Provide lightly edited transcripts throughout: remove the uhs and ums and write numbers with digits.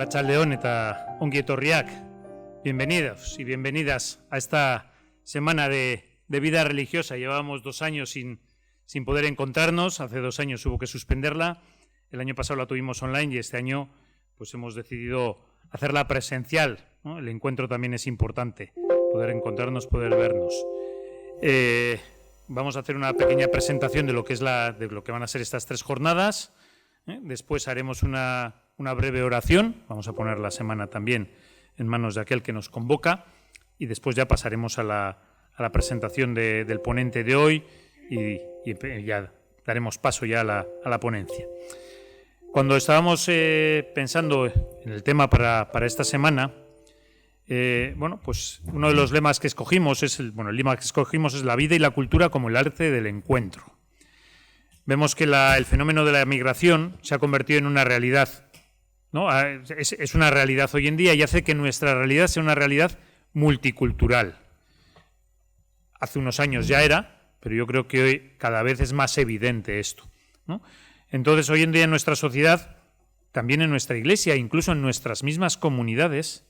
Arratsaldeon eta ongi etorriak. Bienvenidos y bienvenidas a esta semana de vida religiosa. Llevábamos 2 años sin poder encontrarnos. Hace 2 años hubo que suspenderla. El año pasado la tuvimos online y este año pues hemos decidido hacerla presencial, ¿no? El encuentro también es importante, poder encontrarnos, poder vernos. Vamos a hacer una pequeña presentación de lo que van a ser estas 3 jornadas. Después haremos una breve oración. Vamos a poner la semana también en manos de aquel que nos convoca y después ya pasaremos a la presentación del ponente de hoy y ya daremos paso ya a la ponencia. Cuando estábamos pensando en el tema para esta semana, pues uno de los lemas que escogimos el lema que escogimos es la vida y la cultura como el arte del encuentro. Vemos que el fenómeno de la migración se ha convertido en una realidad, ¿no? Es una realidad hoy en día y hace que nuestra realidad sea una realidad multicultural. Hace unos años ya era, pero yo creo que hoy cada vez es más evidente esto, ¿no? Entonces, hoy en día en nuestra sociedad, también en nuestra iglesia, incluso en nuestras mismas comunidades,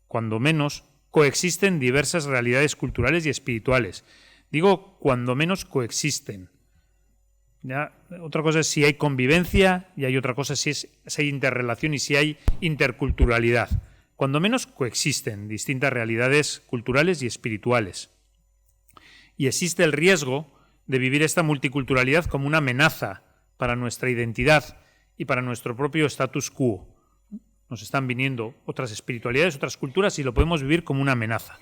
cuando menos, coexisten diversas realidades culturales y espirituales. Digo, cuando menos coexisten. Ya, otra cosa es si hay convivencia y hay otra cosa si hay interrelación y si hay interculturalidad. Cuando menos coexisten distintas realidades culturales y espirituales. Y existe el riesgo de vivir esta multiculturalidad como una amenaza para nuestra identidad y para nuestro propio status quo. Nos están viniendo otras espiritualidades, otras culturas y lo podemos vivir como una amenaza.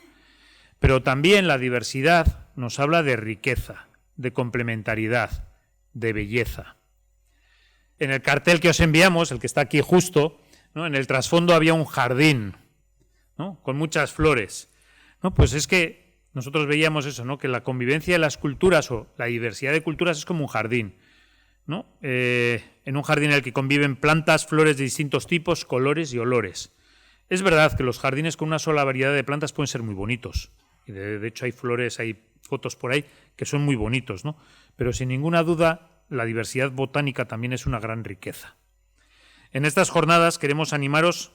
Pero también la diversidad nos habla de riqueza, de complementariedad, de belleza. En el cartel que os enviamos, el que está aquí justo, ¿no? En el trasfondo había un jardín, ¿no? Con muchas flores, ¿no? Pues es que nosotros veíamos eso, ¿no? Que la convivencia de las culturas o la diversidad de culturas es como un jardín, ¿no? En un jardín en el que conviven plantas, flores de distintos tipos, colores y olores. Es verdad que los jardines con una sola variedad de plantas pueden ser muy bonitos. Y de hecho hay flores, hay fotos por ahí que son muy bonitos, ¿no? Pero sin ninguna duda la diversidad botánica también es una gran riqueza. En estas jornadas queremos animarnos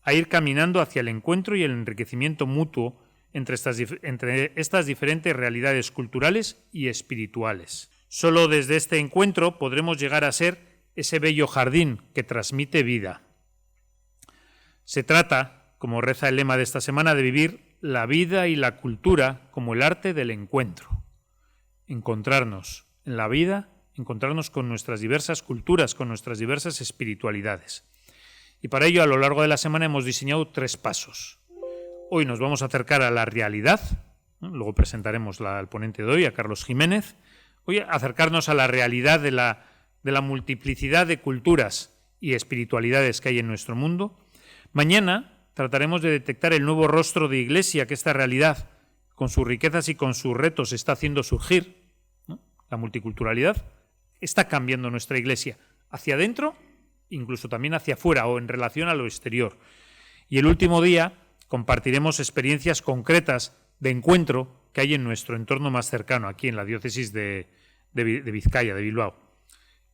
a ir caminando hacia el encuentro y el enriquecimiento mutuo entre estas diferentes realidades culturales y espirituales. Solo desde este encuentro podremos llegar a ser ese bello jardín que transmite vida. Se trata, como reza el lema de esta semana, de vivir la vida y la cultura como el arte del encuentro. Encontrarnos en la vida, encontrarnos con nuestras diversas culturas, con nuestras diversas espiritualidades. Y para ello, a lo largo de la semana hemos diseñado 3 pasos. Hoy nos vamos a acercar a la realidad, ¿no? Luego presentaremos al ponente de hoy, a Carlos Jiménez. Hoy acercarnos a la realidad de la multiplicidad de culturas y espiritualidades que hay en nuestro mundo. Mañana trataremos de detectar el nuevo rostro de Iglesia que esta realidad, con sus riquezas y con sus retos, está haciendo surgir, ¿no? La multiculturalidad está cambiando nuestra Iglesia hacia adentro, incluso también hacia afuera o en relación a lo exterior. Y el último día compartiremos experiencias concretas de encuentro que hay en nuestro entorno más cercano, aquí en la diócesis de Vizcaya, de Bilbao.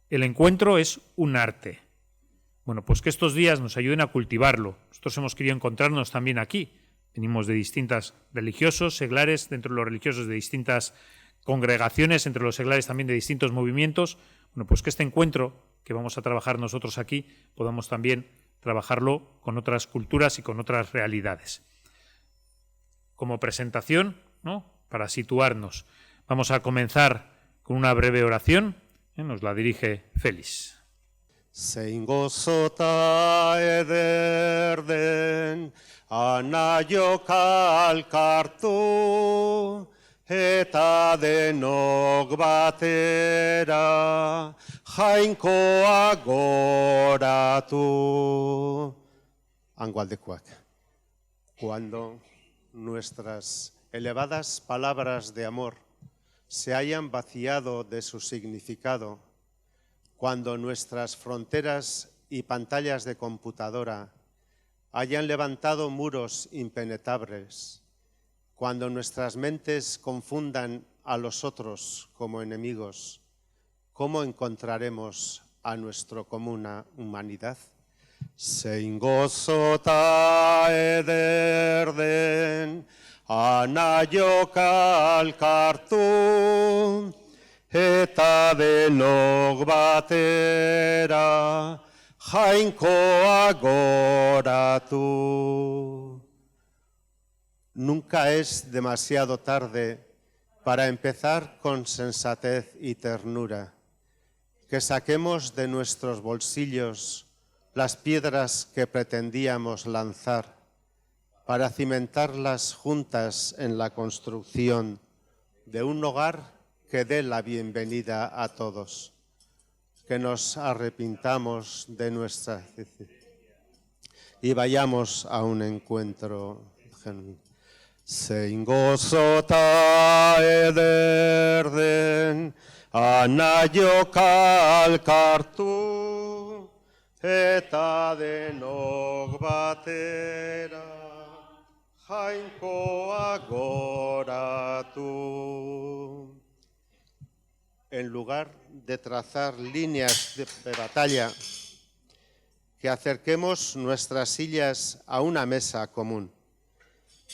El encuentro es un arte. Bueno, pues que estos días nos ayuden a cultivarlo. Nosotros hemos querido encontrarnos también aquí. Venimos de distintas religiosos, seglares, dentro de los religiosos de distintas congregaciones, entre los seglares también de distintos movimientos. Bueno, pues que este encuentro que vamos a trabajar nosotros aquí podamos también trabajarlo con otras culturas y con otras realidades. Como presentación, ¿no? Para situarnos, vamos a comenzar con una breve oración. Nos la dirige Félix. Zein gozota eder den, anaiok alkartu, eta denok batera, jainkoa goratu. Angualdekoak. Cuando nuestras elevadas palabras de amor se hayan vaciado de su significado, cuando nuestras fronteras y pantallas de computadora hayan levantado muros impenetrables, cuando nuestras mentes confundan a los otros como enemigos, ¿cómo encontraremos a nuestra común humanidad. Zein gozota ederden, anaiok alkartu, eta denok batera, jainkoa goratu. Nunca es demasiado tarde para empezar con sensatez y ternura, que saquemos de nuestros bolsillos las piedras que pretendíamos lanzar para cimentarlas juntas en la construcción de un hogar que dé la bienvenida a todos, que nos arrepintamos de nuestra y vayamos a un encuentro genuino. Zein gozota ederden, anaiok alkartu, eta denok batera, jainkoa goratu. En lugar de trazar líneas de batalla, que acerquemos nuestras sillas a una mesa común,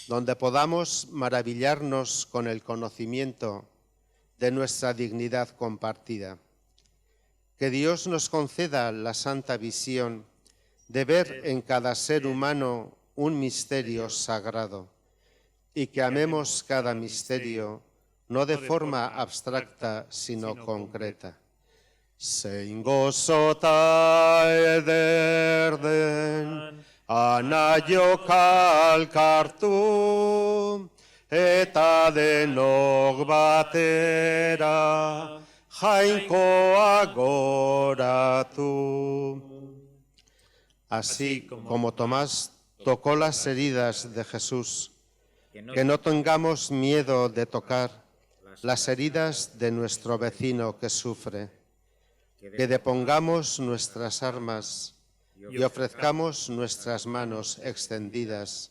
donde podamos maravillarnos con el conocimiento de nuestra dignidad compartida. Que Dios nos conceda la santa visión de ver en cada ser humano un misterio sagrado y que amemos cada misterio no de forma abstracta sino concreta. Zein gozota ederden, anaiok alkartu, eta denok batera, jainkoa goratu. Así como Tomás tocó las heridas de Jesús, que no tengamos miedo de tocar las heridas de nuestro vecino que sufre, que depongamos nuestras armas y ofrezcamos nuestras manos extendidas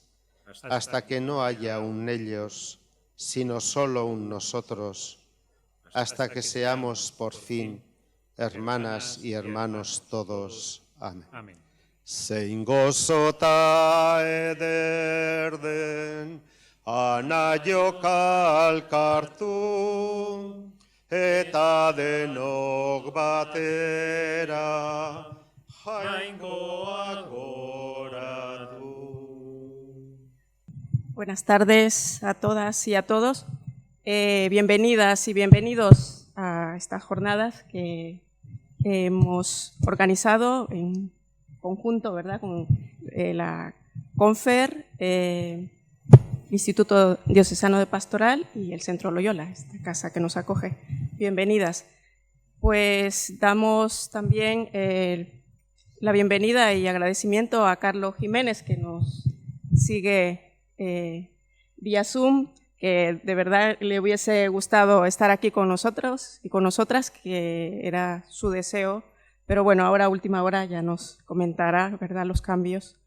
hasta que no haya un ellos, sino solo un nosotros, hasta que seamos por fin hermanas y hermanos todos. Amén. Zein gozota ederden, anaiok alkartu, eta denok batera, jainkoa goratu. Buenas tardes a todas y a todos. Bienvenidas y bienvenidos a estas jornadas que hemos organizado en conjunto, ¿verdad?, con la CONFER, Instituto Diocesano de Pastoral y el Centro Loyola, esta casa que nos acoge. Bienvenidas. Pues damos también la bienvenida y agradecimiento a Carlos Jiménez, que nos sigue vía Zoom, que de verdad le hubiese gustado estar aquí con nosotros y con nosotras, que era su deseo, pero bueno, ahora a última hora ya nos comentará, ¿verdad?, los cambios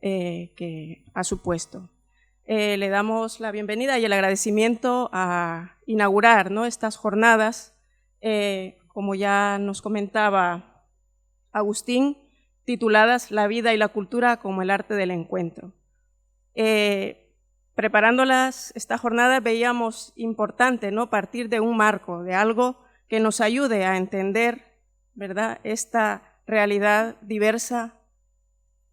que ha supuesto. Le damos la bienvenida y el agradecimiento a inaugurar, ¿no?, estas jornadas, como ya nos comentaba Agustín, tituladas La vida y la cultura como el arte del encuentro. Preparándolas esta jornada veíamos importante, ¿no?, partir de un marco, de algo que nos ayude a entender, ¿verdad?, esta realidad diversa,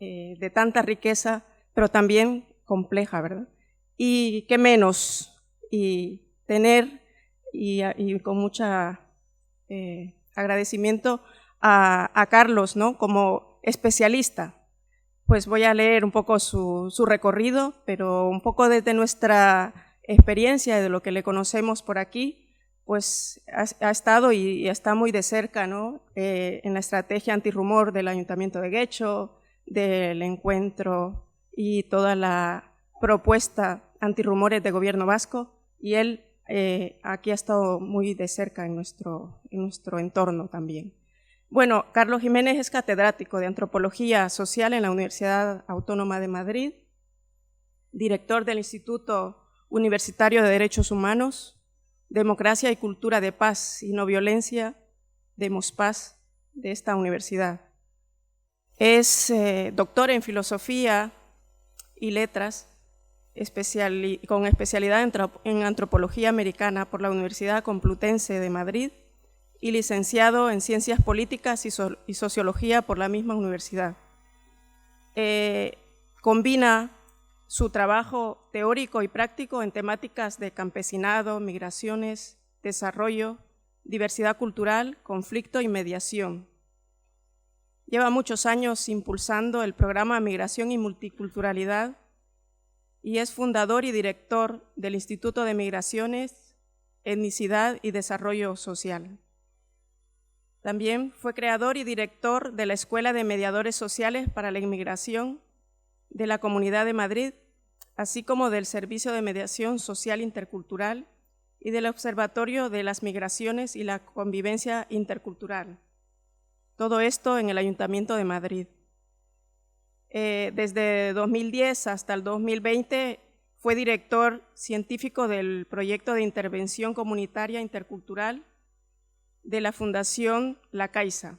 de tanta riqueza, pero también compleja, ¿verdad? Y qué menos, y tener, y con mucha agradecimiento a Carlos, ¿no?, como especialista. Pues voy a leer un poco su recorrido, pero un poco desde nuestra experiencia y de lo que le conocemos por aquí, pues ha estado y está muy de cerca, ¿no?, en la estrategia antirrumor del Ayuntamiento de Guecho, del encuentro y toda la propuesta antirrumores de Gobierno vasco, y él aquí ha estado muy de cerca en nuestro entorno también. Bueno, Carlos Jiménez es catedrático de Antropología Social en la Universidad Autónoma de Madrid, director del Instituto Universitario de Derechos Humanos, Democracia y Cultura de Paz y No Violencia, Demospaz, de esta universidad. Es doctor en Filosofía y Letras, con especialidad en Antropología Americana por la Universidad Complutense de Madrid y licenciado en Ciencias Políticas y Sociología por la misma universidad. Combina su trabajo teórico y práctico en temáticas de campesinado, migraciones, desarrollo, diversidad cultural, conflicto y mediación. Lleva muchos años impulsando el programa Migración y Multiculturalidad y es fundador y director del Instituto de Migraciones, Etnicidad y Desarrollo Social. También fue creador y director de la Escuela de Mediadores Sociales para la Inmigración de la Comunidad de Madrid, así como del Servicio de Mediación Social Intercultural y del Observatorio de las Migraciones y la Convivencia Intercultural. Todo esto en el Ayuntamiento de Madrid. Desde 2010 hasta el 2020 fue director científico del proyecto de intervención comunitaria intercultural de la Fundación La Caixa.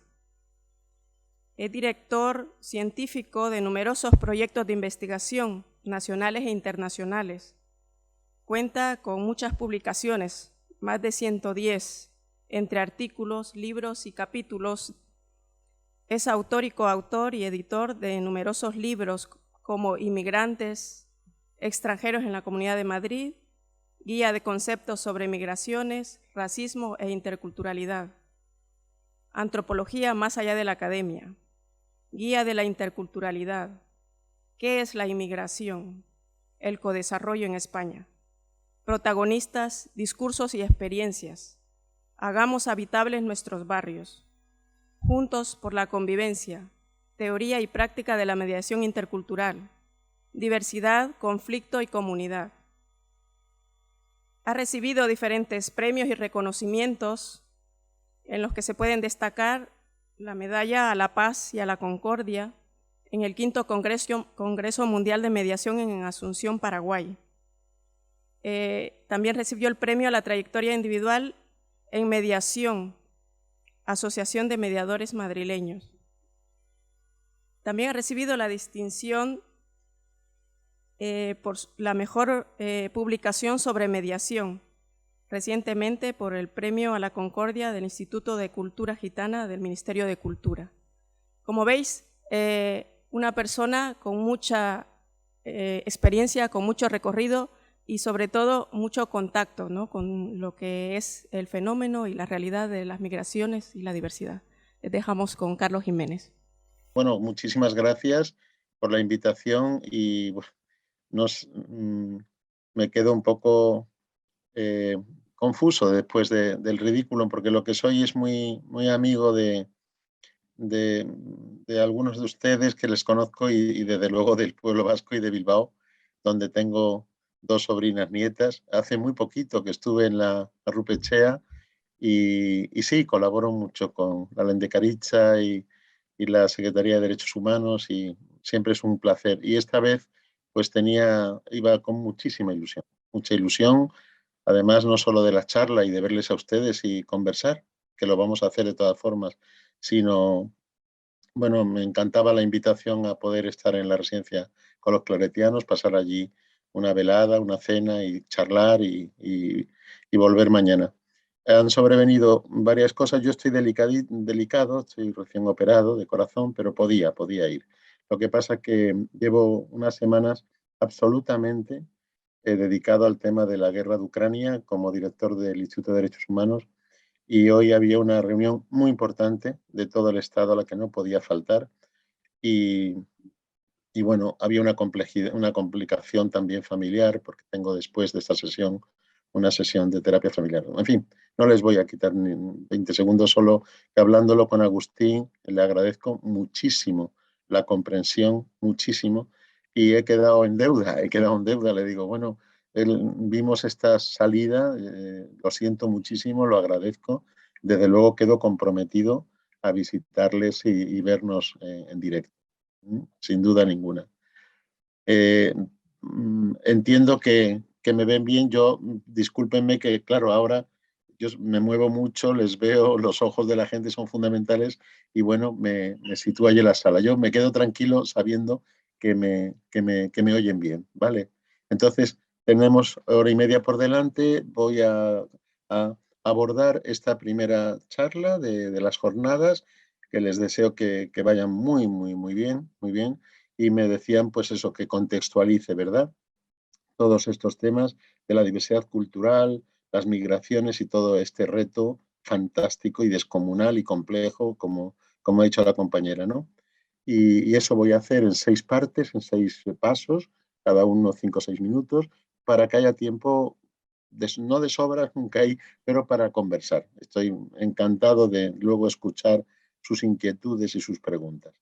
Es director científico de numerosos proyectos de investigación nacionales e internacionales. Cuenta con muchas publicaciones, más de 110, entre artículos, libros y capítulos. Es autor y coautor y editor de numerosos libros como Inmigrantes, extranjeros en la Comunidad de Madrid, Guía de conceptos sobre migraciones, racismo e interculturalidad, Antropología más allá de la academia, Guía de la interculturalidad, ¿Qué es la inmigración? El codesarrollo en España, Protagonistas, discursos y experiencias, Hagamos habitables nuestros barrios, Juntos por la convivencia, Teoría y práctica de la mediación intercultural, Diversidad, conflicto y comunidad. Ha recibido diferentes premios y reconocimientos en los que se pueden destacar la Medalla a la Paz y a la Concordia en el V Congreso Mundial de Mediación en Asunción, Paraguay. También recibió el premio a la trayectoria individual en mediación, Asociación de Mediadores Madrileños. También ha recibido la distinción por la mejor publicación sobre mediación, recientemente por el Premio a la Concordia del Instituto de Cultura Gitana del Ministerio de Cultura. Como veis, una persona con mucha experiencia, con mucho recorrido y sobre todo mucho contacto, ¿no?, con lo que es el fenómeno y la realidad de las migraciones y la diversidad. Les dejamos con Carlos Jiménez. Bueno, muchísimas gracias por la invitación y me quedo un poco confuso después del ridículo, porque lo que soy es muy, muy amigo de algunos de ustedes que les conozco y desde luego del pueblo vasco y de Bilbao, donde tengo 2 sobrinas nietas. Hace muy poquito que estuve en la Rupechea y sí, colaboro mucho con la Lendecaritza y la Secretaría de Derechos Humanos y siempre es un placer. Y esta vez pues iba con muchísima ilusión, mucha ilusión, además no solo de la charla y de verles a ustedes y conversar, que lo vamos a hacer de todas formas, sino, bueno, me encantaba la invitación a poder estar en la residencia con los claretianos, pasar allí una velada, una cena y charlar y volver mañana. Han sobrevenido varias cosas. Yo estoy delicado, estoy recién operado de corazón, pero podía ir. Lo que pasa es que llevo unas semanas absolutamente dedicado al tema de la guerra de Ucrania como director del Instituto de Derechos Humanos y hoy había una reunión muy importante de todo el Estado a la que no podía faltar y bueno, había una complicación también familiar porque tengo después de esta sesión una sesión de terapia familiar. En fin, no les voy a quitar ni 20 segundos, solo que hablándolo con Agustín le agradezco muchísimo la comprensión, muchísimo, y he quedado en deuda, le digo, bueno, vimos esta salida, lo siento muchísimo, lo agradezco, desde luego quedo comprometido a visitarles y vernos en directo, sin duda ninguna. Entiendo que me ven bien. Yo, discúlpenme que, claro, ahora yo me muevo mucho, les veo, los ojos de la gente son fundamentales y bueno, me sitúo allí en la sala. Yo me quedo tranquilo sabiendo que me oyen bien, ¿vale? Entonces, tenemos hora y media por delante. Voy a abordar esta primera charla de las jornadas, que les deseo que vayan muy, muy, muy bien, muy bien. Y me decían, pues eso, que contextualice, ¿verdad? Todos estos temas de la diversidad cultural, las migraciones y todo este reto fantástico y descomunal y complejo, como ha dicho la compañera, ¿no? Y eso voy a hacer en 6 partes, en 6 pasos, cada uno 5 o 6 minutos, para que haya tiempo, no de sobra, nunca hay, pero para conversar. Estoy encantado de luego escuchar sus inquietudes y sus preguntas.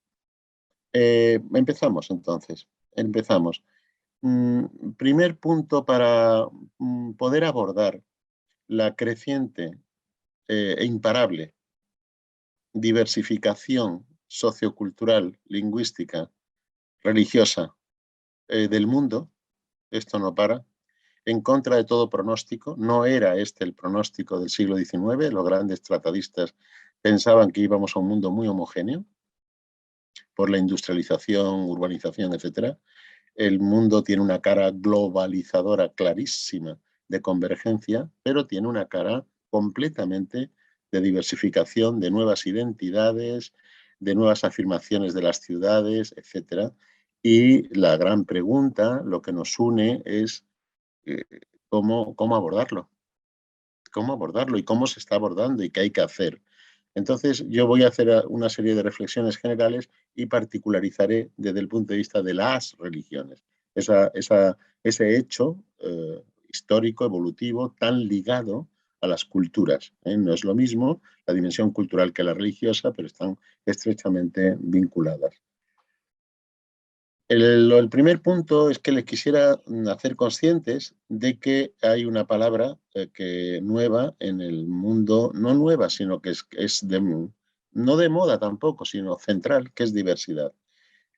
Empezamos entonces, empezamos. Primer punto para poder abordar la creciente e imparable diversificación sociocultural, lingüística, religiosa del mundo, esto no para, en contra de todo pronóstico. No era este el pronóstico del siglo XIX, los grandes tratadistas pensaban que íbamos a un mundo muy homogéneo por la industrialización, urbanización, etcétera. El mundo tiene una cara globalizadora clarísima de convergencia, pero tiene una cara completamente de diversificación, de nuevas identidades, de nuevas afirmaciones de las ciudades, etcétera. Y la gran pregunta, lo que nos une es eh, cómo abordarlo, y cómo se está abordando y qué hay que hacer. Entonces, yo voy a hacer una serie de reflexiones generales y particularizaré desde el punto de vista de las religiones. Ese hecho histórico, evolutivo, tan ligado a las culturas. No es lo mismo la dimensión cultural que la religiosa, pero están estrechamente vinculadas. El primer punto es que les quisiera hacer conscientes de que hay una palabra nueva en el mundo, no nueva, sino que no de moda tampoco, sino central, que es diversidad.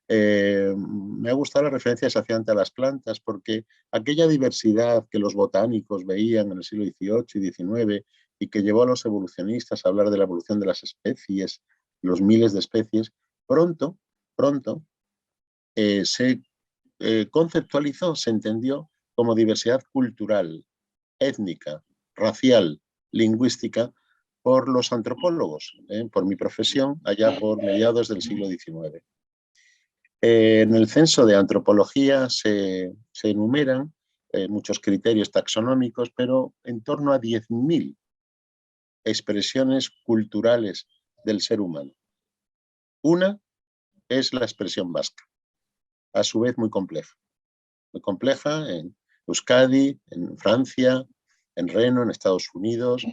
Me ha gustado la referencia que se hacía ante las plantas, porque aquella diversidad que los botánicos veían en el siglo XVIII y XIX y que llevó a los evolucionistas a hablar de la evolución de las especies, los miles de especies, pronto se conceptualizó, se entendió como diversidad cultural, étnica, racial, lingüística, por los antropólogos, por mi profesión, allá por mediados del siglo XIX. En el censo de antropología se enumeran muchos criterios taxonómicos, pero en torno a 10.000 expresiones culturales del ser humano. Una es la expresión vasca, a su vez muy compleja en Euskadi, en Francia, en Reno, en Estados Unidos,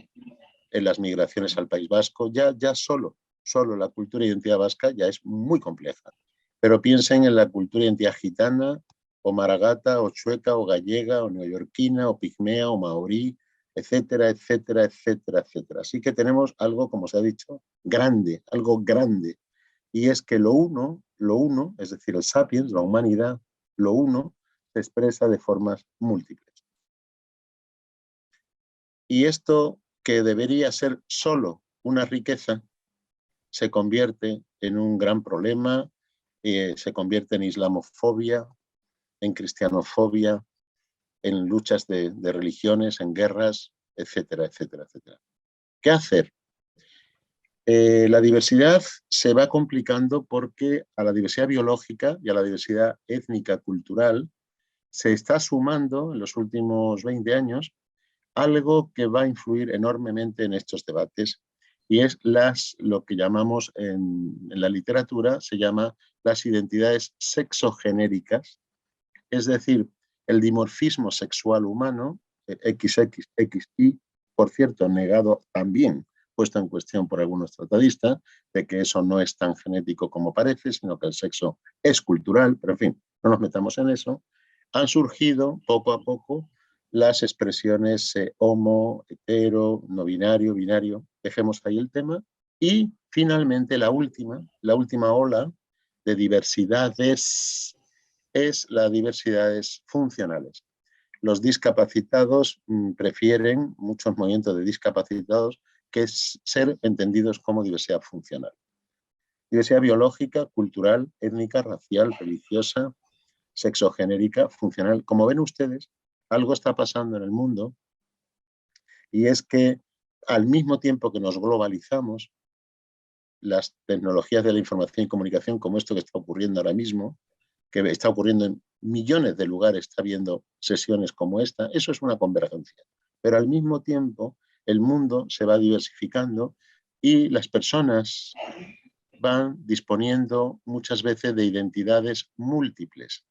en las migraciones al País Vasco. Ya solo la cultura e identidad vasca ya es muy compleja. Pero piensen en la cultura e identidad gitana, o maragata, o chueca, o gallega, o neoyorquina, o pigmea, o maorí, etcétera, etcétera, etcétera, etcétera. Así que tenemos algo, como se ha dicho, grande, algo grande. Y es que lo uno, es decir, el sapiens, la humanidad, lo uno se expresa de formas múltiples. Y esto, que debería ser solo una riqueza, se convierte en un gran problema, se convierte en islamofobia, en cristianofobia, en luchas de religiones, en guerras, etcétera, etcétera, etcétera. ¿Qué hacer? La diversidad se va complicando porque a la diversidad biológica y a la diversidad étnica cultural se está sumando en los últimos 20 años algo que va a influir enormemente en estos debates, y es lo que llamamos en la literatura, se llama las identidades sexogenéricas, es decir, el dimorfismo sexual humano, XXXY, por cierto, negado también, puesto en cuestión por algunos tratadistas, de que eso no es tan genético como parece, sino que el sexo es cultural, pero en fin, no nos metamos en eso. Han surgido poco a poco las expresiones homo, hetero, no binario, binario, dejemos ahí el tema. Y finalmente la última ola de diversidades es las diversidades funcionales. los discapacitados prefieren muchos movimientos de discapacitados que es ser entendidos como diversidad funcional. Diversidad biológica, cultural, étnica, racial, religiosa, sexogenérica, funcional. Como ven ustedes, algo está pasando en el mundo y es que al mismo tiempo que nos globalizamos, las tecnologías de la información y comunicación, como esto que está ocurriendo ahora mismo, que está ocurriendo en millones de lugares, está viendo sesiones como esta, eso es una convergencia. Pero al mismo tiempo, el mundo se va diversificando y las personas van disponiendo muchas veces de identidades múltiples.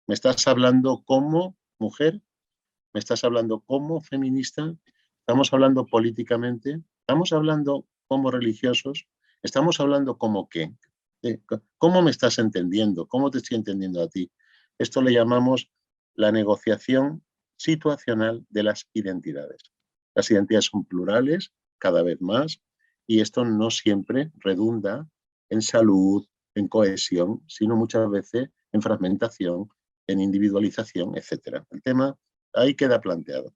¿Me estás hablando como mujer? ¿Me estás hablando como feminista? ¿Estamos hablando políticamente? ¿Estamos hablando como religiosos? ¿Estamos hablando como qué? ¿Cómo me estás entendiendo? ¿Cómo te estoy entendiendo a ti? Esto le llamamos la negociación situacional de las identidades. Las identidades son plurales, cada vez más, y esto no siempre redunda en salud, en cohesión, sino muchas veces en fragmentación, en individualización, etc. El tema ahí queda planteado.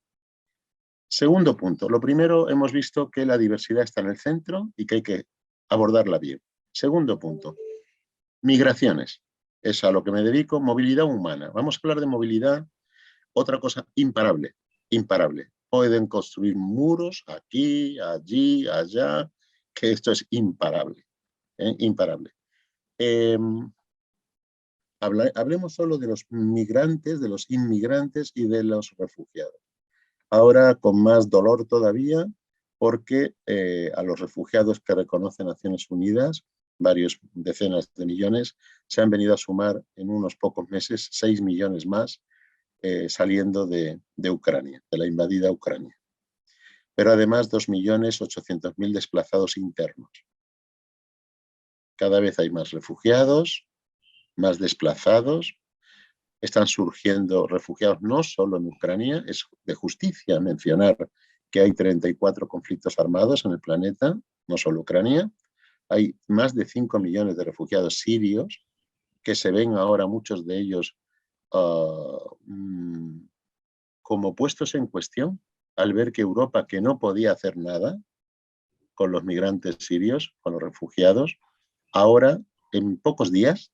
Segundo punto. Lo primero, hemos visto que la diversidad está en el centro y que hay que abordarla bien. Segundo punto. Migraciones. Es a lo que me dedico. Movilidad humana. Vamos a hablar de movilidad. Otra cosa imparable. Imparable. Pueden construir muros aquí, allí, allá, que esto es imparable. Imparable. Hablemos solo de los migrantes, de los inmigrantes y de los refugiados. Ahora con más dolor todavía, porque a los refugiados que reconoce Naciones Unidas, varios decenas de millones, se han venido a sumar en unos pocos meses 6 millones más saliendo de Ucrania, de la invadida Ucrania. Pero además 2.800.000 desplazados internos. Cada vez hay más refugiados, más desplazados. Están surgiendo refugiados no solo en Ucrania, es de justicia mencionar que hay 34 conflictos armados en el planeta, no solo Ucrania. Hay más de 5 millones de refugiados sirios que se ven ahora muchos de ellos como puestos en cuestión al ver que Europa, que no podía hacer nada con los migrantes sirios, con los refugiados, ahora en pocos días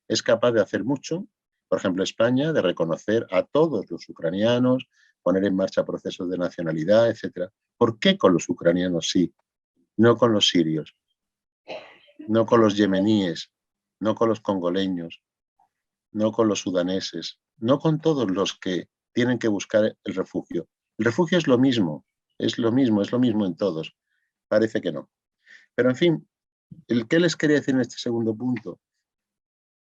es capaz de hacer mucho. Por ejemplo, España, de reconocer a todos los ucranianos, poner en marcha procesos de nacionalidad, etc. ¿Por qué con los ucranianos sí? No con los sirios, no con los yemeníes, no con los congoleños, no con los sudaneses, no con todos los que tienen que buscar el refugio. El refugio es lo mismo en todos. Parece que no. Pero en fin, ¿qué les quería decir en este segundo punto?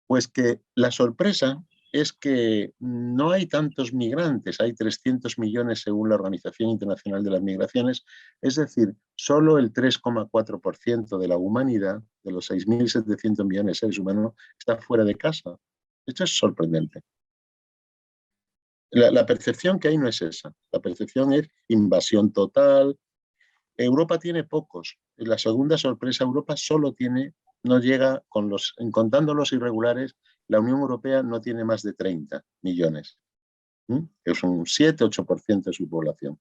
Pues que la sorpresa es que no hay tantos migrantes, hay 300 millones según la Organización Internacional de las Migraciones, es decir, solo el 3,4% de la humanidad, de los 6.700 millones de seres humanos, está fuera de casa. Esto es sorprendente. La percepción que hay no es esa, la percepción es invasión total. Europa tiene pocos. La segunda sorpresa, Europa solo tiene, no llega, contando los irregulares, la Unión Europea no tiene más de 30 millones. Es un 7-8% de su población.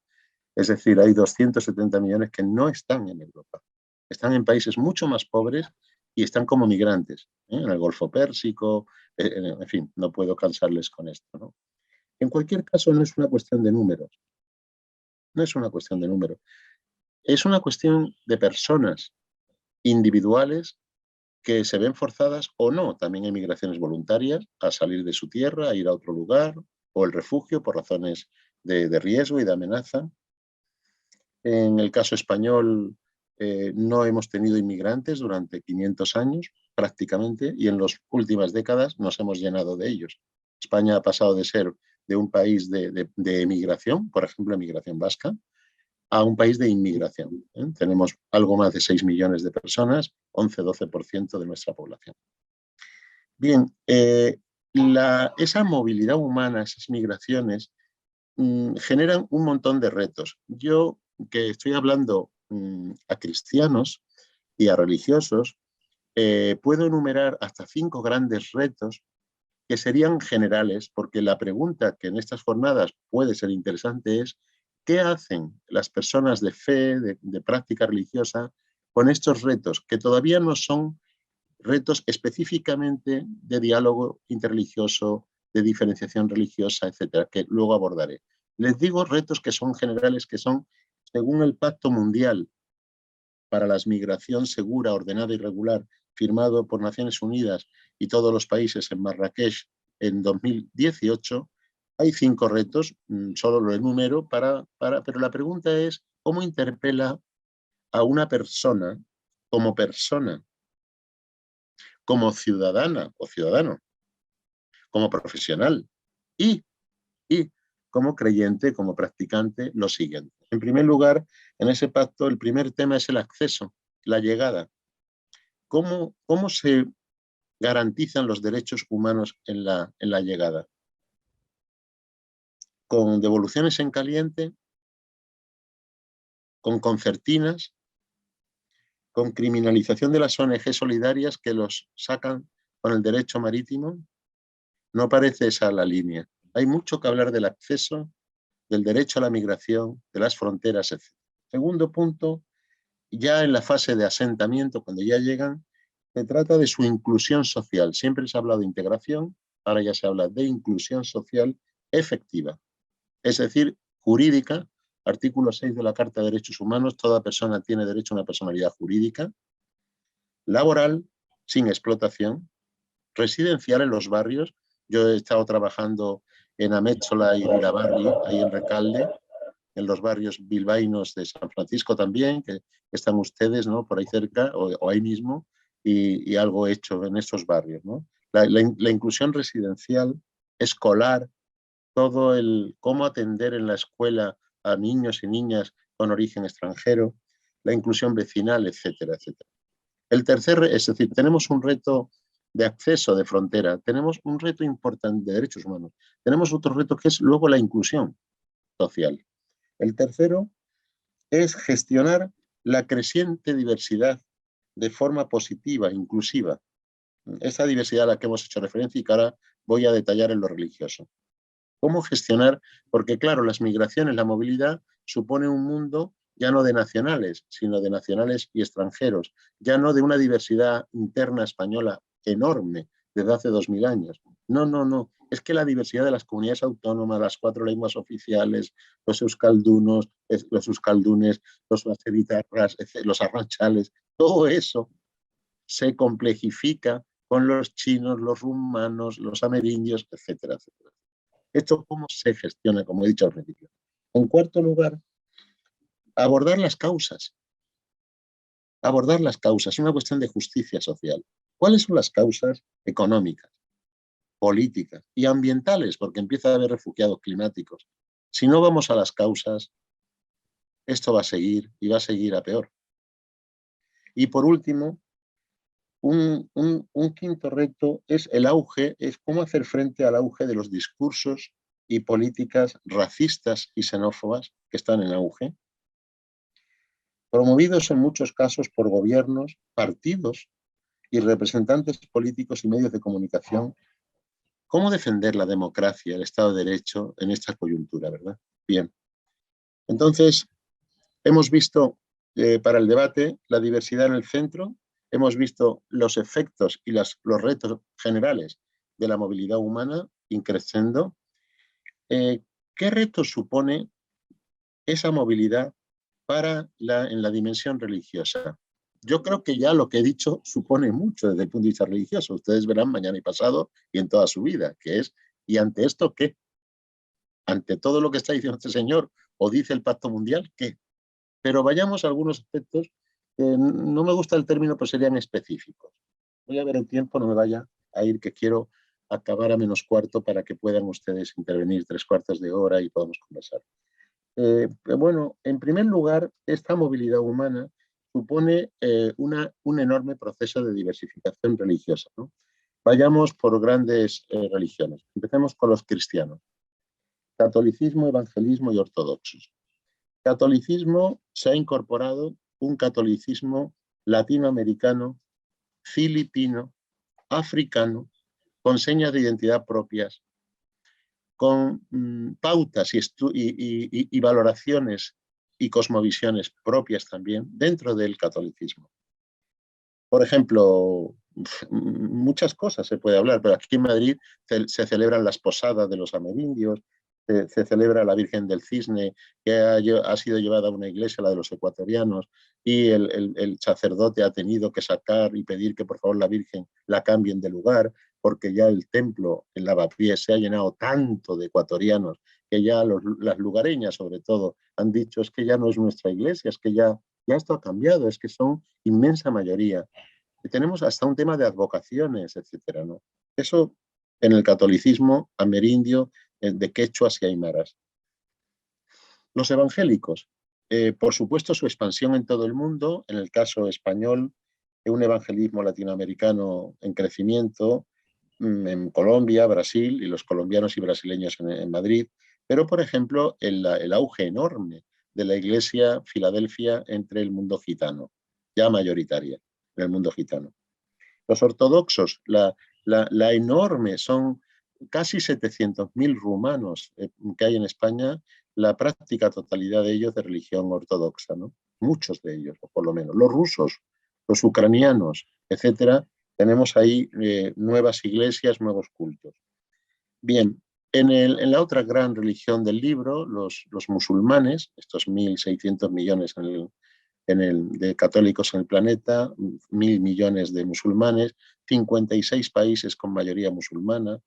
Es decir, hay 270 millones que no están en Europa. Están en países mucho más pobres y están como migrantes, en el Golfo Pérsico, en fin, no puedo cansarles con esto, ¿no? En cualquier caso, no es una cuestión de números. No es una cuestión de números. Es una cuestión de personas individuales que se ven forzadas o no, también hay migraciones voluntarias, a salir de su tierra, a ir a otro lugar, o el refugio por razones de riesgo y de amenaza. En el caso español no hemos tenido inmigrantes durante 500 años prácticamente y en las últimas décadas nos hemos llenado de ellos. España ha pasado de ser de un país de emigración, por ejemplo, emigración vasca, a un país de inmigración. Tenemos algo más de 6 millones de personas, 11-12% de nuestra población. Bien, esa movilidad humana, esas migraciones, generan un montón de retos. Yo, que estoy hablando a cristianos y a religiosos, puedo enumerar hasta 5 grandes retos que serían generales, porque la pregunta que en estas jornadas puede ser interesante es ¿qué hacen las personas de fe, de práctica religiosa, con estos retos que todavía no son retos específicamente de diálogo interreligioso, de diferenciación religiosa, etcétera, que luego abordaré? Les digo retos que son generales, que son, según el Pacto Mundial para la Migración Segura, Ordenada y Regular, firmado por Naciones Unidas y todos los países en Marrakech en 2018, hay 5 retos, solo lo enumero, pero la pregunta es, ¿cómo interpela a una persona, como ciudadana o ciudadano, como profesional y como creyente, como practicante, lo siguiente? En primer lugar, en ese pacto, el primer tema es el acceso, la llegada. ¿Cómo se garantizan los derechos humanos en la llegada? ¿Con devoluciones en caliente? ¿Con concertinas? ¿Con criminalización de las ONG solidarias que los sacan con el derecho marítimo? No parece esa la línea. Hay mucho que hablar del acceso, del derecho a la migración, de las fronteras, etc. Segundo punto, ya en la fase de asentamiento, cuando ya llegan, se trata de su inclusión social. Siempre se ha hablado de integración, ahora ya se habla de inclusión social efectiva, es decir, jurídica. Artículo 6 de la Carta de Derechos Humanos, toda persona tiene derecho a una personalidad jurídica, laboral, sin explotación, residencial en los barrios. Yo he estado trabajando en Amétzola y Virabarri, ahí en Recalde, en los barrios bilbaínos de San Francisco también, que están ustedes, ¿no?, por ahí cerca o ahí mismo, y algo hecho en estos barrios, ¿no? La inclusión residencial, escolar, todo el cómo atender en la escuela a niños y niñas con origen extranjero, la inclusión vecinal, etcétera, etcétera. El tercer, es decir, tenemos un reto de acceso de frontera, tenemos un reto importante de derechos humanos, tenemos otro reto que es luego la inclusión social. El tercero es gestionar la creciente diversidad de forma positiva, inclusiva. Esa diversidad a la que hemos hecho referencia y que ahora voy a detallar en lo religioso. ¿Cómo gestionar? Porque claro, las migraciones, la movilidad supone un mundo ya no de nacionales, sino de nacionales y extranjeros, ya no de una diversidad interna española enorme desde hace 2000 años. No, no, no. Es que la diversidad de las comunidades autónomas, las 4 lenguas oficiales, los euskaldunos, los euskaldunes, los baseritarras, los arranchales, todo eso se complejifica con los chinos, los rumanos, los amerindios, etcétera, etcétera. ¿Esto cómo se gestiona, como he dicho al principio? En cuarto lugar, abordar las causas. Abordar las causas, es una cuestión de justicia social. ¿Cuáles son las causas económicas, políticas y ambientales? Porque empieza a haber refugiados climáticos. Si no vamos a las causas, esto va a seguir y va a seguir a peor. Y por último, un quinto reto es el auge, es cómo hacer frente al auge de los discursos y políticas racistas y xenófobas que están en auge, promovidos en muchos casos por gobiernos, partidos y representantes políticos y medios de comunicación. ¿Cómo defender la democracia, el Estado de Derecho en esta coyuntura, verdad? Bien. Entonces, hemos visto para el debate la diversidad en el centro, hemos visto los efectos y los retos generales de la movilidad humana increciendo. ¿Qué retos supone esa movilidad en la dimensión religiosa? Yo creo que ya lo que he dicho supone mucho desde el punto de vista religioso. Ustedes verán mañana y pasado y en toda su vida, que es, ¿y ante esto qué? Ante todo lo que está diciendo este señor o dice el Pacto Mundial, ¿qué? Pero vayamos a algunos aspectos que no me gusta el término, pero serían específicos. Voy a ver el tiempo, no me vaya a ir, que quiero acabar a -4 para que puedan ustedes intervenir 3/4 de hora y podamos conversar. Bueno, en primer lugar, esta movilidad humana supone un enorme proceso de diversificación religiosa, ¿no? Vayamos por grandes religiones. Empecemos con los cristianos. Catolicismo, evangelismo y ortodoxos. Catolicismo, se ha incorporado un catolicismo latinoamericano, filipino, africano, con señas de identidad propias, con pautas y valoraciones y cosmovisiones propias también dentro del catolicismo. Por ejemplo, muchas cosas se puede hablar, pero aquí en Madrid se celebran las posadas de los amerindios, se celebra la Virgen del Cisne, que ha sido llevada a una iglesia, la de los ecuatorianos, y el sacerdote ha tenido que sacar y pedir que por favor la Virgen la cambien de lugar, porque ya el templo en Lavapiés se ha llenado tanto de ecuatorianos que ya las lugareñas, sobre todo, han dicho es que ya no es nuestra iglesia, es que ya esto ha cambiado, es que son inmensa mayoría. Y tenemos hasta un tema de advocaciones, etcétera, ¿no? Eso en el catolicismo amerindio de quechuas y aymaras. Los evangélicos, por supuesto su expansión en todo el mundo, en el caso español, un evangelismo latinoamericano en crecimiento, en Colombia, Brasil y los colombianos y brasileños en Madrid, pero por ejemplo el auge enorme de la iglesia Filadelfia entre el mundo gitano, ya mayoritaria en el mundo gitano. Los ortodoxos, la enorme, son casi 700.000 rumanos que hay en España, la práctica totalidad de ellos de religión ortodoxa, ¿no? Muchos de ellos, o por lo menos. Los rusos, los ucranianos, etcétera, tenemos ahí nuevas iglesias, nuevos cultos. Bien, en la otra gran religión del libro, los musulmanes, estos 1.600 millones de católicos en el planeta, 1.000 millones de musulmanes, 56 países con mayoría musulmana.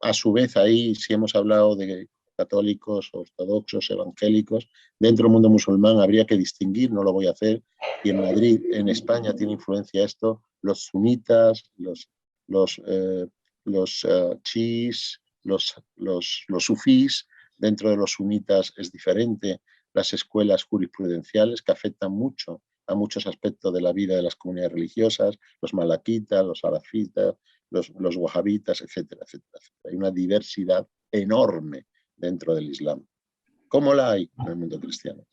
A su vez, ahí, si hemos hablado de católicos, ortodoxos, evangélicos, dentro del mundo musulmán habría que distinguir, no lo voy a hacer, y en Madrid, en España, tiene influencia esto, los sunitas, los chiís, los sufís. Dentro de los sunitas es diferente las escuelas jurisprudenciales que afectan mucho a muchos aspectos de la vida de las comunidades religiosas, los malaquitas, los salafitas, los wahabitas, etcétera, etcétera, etcétera. Hay una diversidad enorme dentro del Islam, como la hay en el mundo cristiano.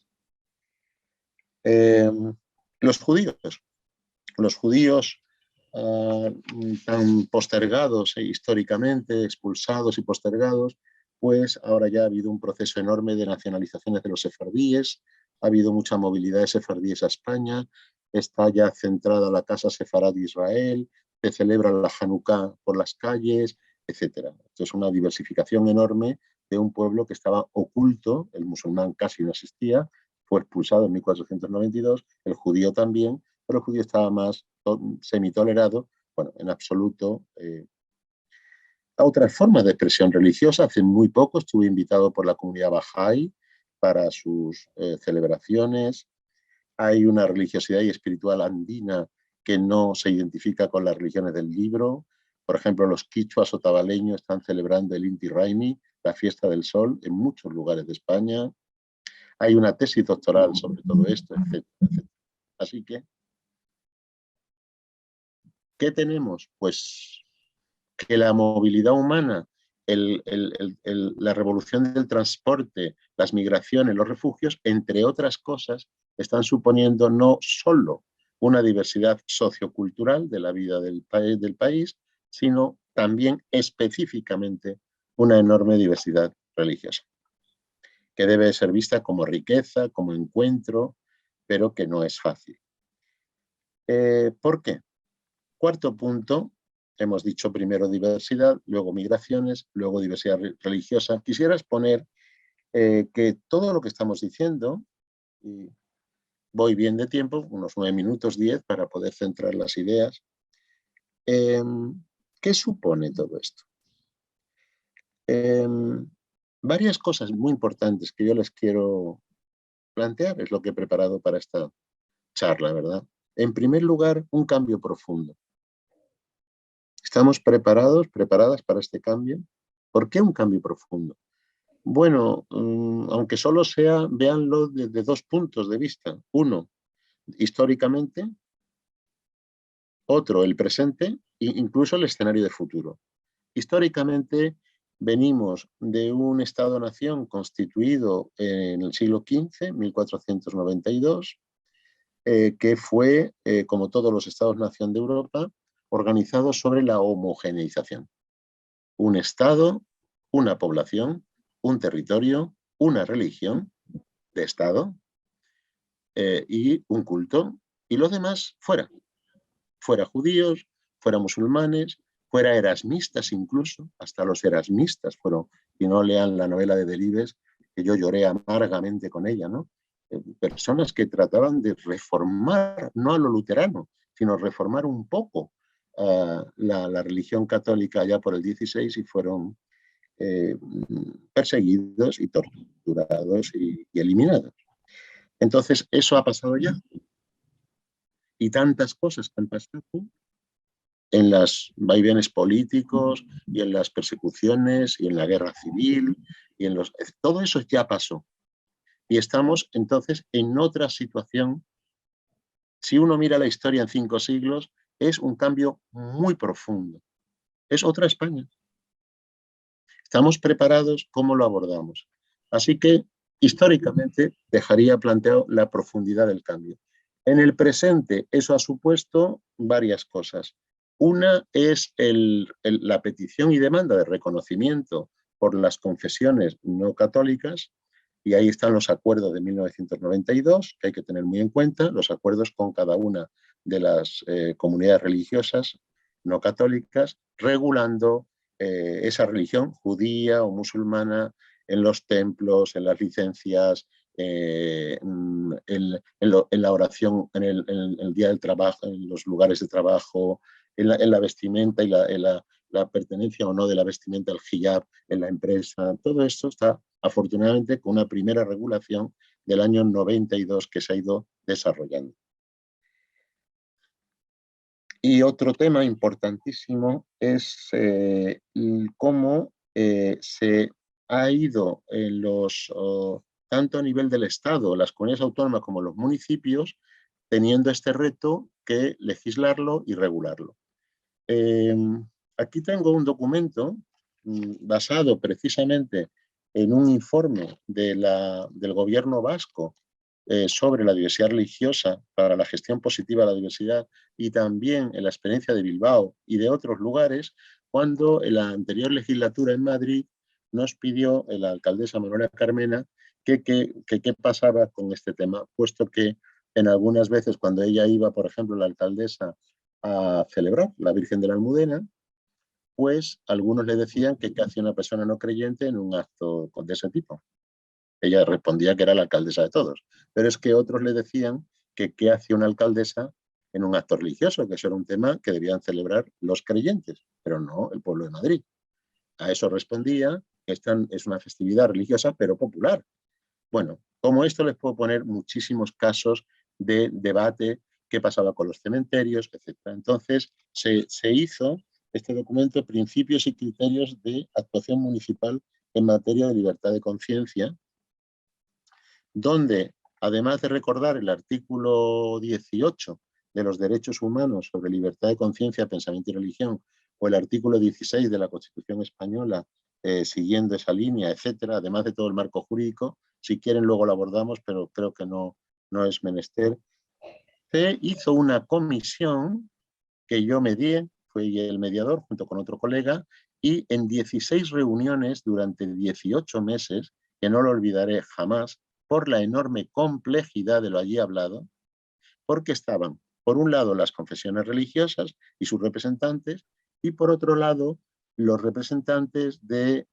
Los judíos tan postergados históricamente, expulsados y postergados, pues ahora ya ha habido un proceso enorme de nacionalizaciones de los sefardíes, ha habido mucha movilidad de sefardíes a España, está ya centrada la Casa Sefarad de Israel, se celebra la Hanukkah por las calles, etcétera. Esto es una diversificación enorme de un pueblo que estaba oculto, el musulmán casi no existía, fue expulsado en 1492, el judío también, pero el judío estaba más semitolerado, bueno, en absoluto. A otras formas de expresión religiosa, hace muy poco estuve invitado por la comunidad Bahá'í para sus celebraciones. Hay una religiosidad y espiritual andina que no se identifica con las religiones del libro. Por ejemplo, los quichuas o tabaleños están celebrando el Inti Raymi, la fiesta del sol, en muchos lugares de España. Hay una tesis doctoral sobre todo esto, etcétera, etcétera. Así que, ¿qué tenemos? Pues que la movilidad humana, la revolución del transporte, las migraciones, los refugios, entre otras cosas, están suponiendo no solo una diversidad sociocultural de la vida del país, sino también específicamente una enorme diversidad religiosa, que debe ser vista como riqueza, como encuentro, pero que no es fácil. ¿Por qué? Cuarto punto, hemos dicho primero diversidad, luego migraciones, luego diversidad religiosa. Quisiera exponer que todo lo que estamos diciendo, y voy bien de tiempo, unos 9 minutos, 10, para poder centrar las ideas. ¿Qué supone todo esto? Varias cosas muy importantes que yo les quiero plantear, es lo que he preparado para esta charla, ¿verdad? En primer lugar, un cambio profundo. ¿Estamos preparadas para este cambio? ¿Por qué un cambio profundo? Bueno, aunque solo sea, véanlo desde 2 puntos de vista. Uno, históricamente, otro, el presente, e incluso el escenario de futuro. Históricamente, venimos de un Estado-nación constituido en el siglo XV, 1492, que fue, como todos los Estados-nación de Europa, organizado sobre la homogeneización. Un Estado, una población, un territorio, una religión de Estado y un culto, y los demás fuera. Fuera judíos, fuera musulmanes, fuera erasmistas incluso, hasta los erasmistas fueron, y no lean la novela de Delibes, que yo lloré amargamente con ella, ¿no? Personas que trataban de reformar, no a lo luterano, sino reformar un poco la religión católica ya por el 16 y fueron perseguidos y torturados y eliminados. Entonces, eso ha pasado ya. Y tantas cosas que han pasado en los vaivenes políticos y en las persecuciones y en la guerra civil y en los... Todo eso ya pasó. Y estamos entonces en otra situación. Si uno mira la historia en 5 siglos, es un cambio muy profundo. Es otra España. ¿Estamos preparados? ¿Cómo lo abordamos? Así que, históricamente, dejaría planteado la profundidad del cambio. En el presente, eso ha supuesto varias cosas. Una es la petición y demanda de reconocimiento por las confesiones no católicas, y ahí están los acuerdos de 1992, que hay que tener muy en cuenta, los acuerdos con cada una de las comunidades religiosas no católicas, regulando esa religión judía o musulmana en los templos, en las licencias, en la oración, en el día del trabajo, en los lugares de trabajo, en la vestimenta y la pertenencia o no de la vestimenta al hijab en la empresa. Todo esto está afortunadamente con una primera regulación del año 92 que se ha ido desarrollando. Y otro tema importantísimo es cómo se ha ido en tanto a nivel del Estado, las comunidades autónomas como los municipios, teniendo este reto que legislarlo y regularlo. Aquí tengo un documento basado precisamente en un informe del gobierno vasco sobre la diversidad religiosa para la gestión positiva de la diversidad y también en la experiencia de Bilbao y de otros lugares, cuando en la anterior legislatura en Madrid nos pidió la alcaldesa Manuela Carmena qué pasaba con este tema, puesto que en algunas veces cuando ella iba, por ejemplo, la alcaldesa a celebrar la Virgen de la Almudena, pues algunos le decían que qué hacía una persona no creyente en un acto de ese tipo. Ella respondía que era la alcaldesa de todos, pero es que otros le decían que qué hacía una alcaldesa en un acto religioso, que eso era un tema que debían celebrar los creyentes, pero no el pueblo de Madrid. A eso respondía que esta es una festividad religiosa, pero popular. Bueno, como esto les puedo poner muchísimos casos de debate, qué pasaba con los cementerios, etc. Entonces, se hizo este documento, Principios y Criterios de Actuación Municipal en materia de libertad de conciencia, donde, además de recordar el artículo 18 de los derechos humanos sobre libertad de conciencia, pensamiento y religión, o el artículo 16 de la Constitución española, siguiendo esa línea, etcétera, además de todo el marco jurídico, si quieren luego lo abordamos, pero creo que no es menester. Se hizo una comisión que yo medié, fui el mediador junto con otro colega, y en 16 reuniones durante 18 meses, que no lo olvidaré jamás, por la enorme complejidad de lo allí hablado, porque estaban, por un lado, las confesiones religiosas y sus representantes, y por otro lado, los representantes de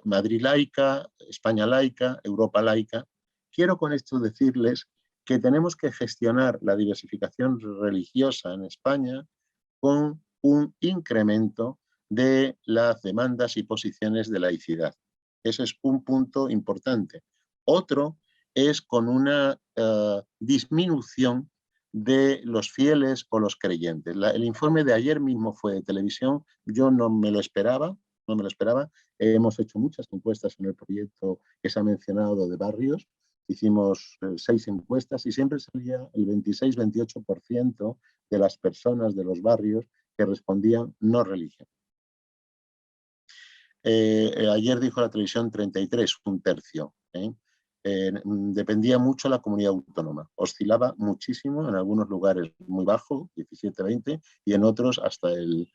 Madrid laica, España laica, Europa laica. Quiero con esto decirles que tenemos que gestionar la diversificación religiosa en España con un incremento de las demandas y posiciones de laicidad. Ese es un punto importante. Otro es con una disminución de los fieles o los creyentes. El informe de ayer mismo fue de televisión, yo no me lo esperaba. Hemos hecho muchas encuestas en el proyecto que se ha mencionado de barrios, hicimos 6 encuestas y siempre salía el 26-28% de las personas de los barrios que respondían no religión. Ayer dijo la televisión 33, un tercio. dependía mucho de la comunidad autónoma. Oscilaba muchísimo, en algunos lugares muy bajo, 17, 20, y en otros hasta el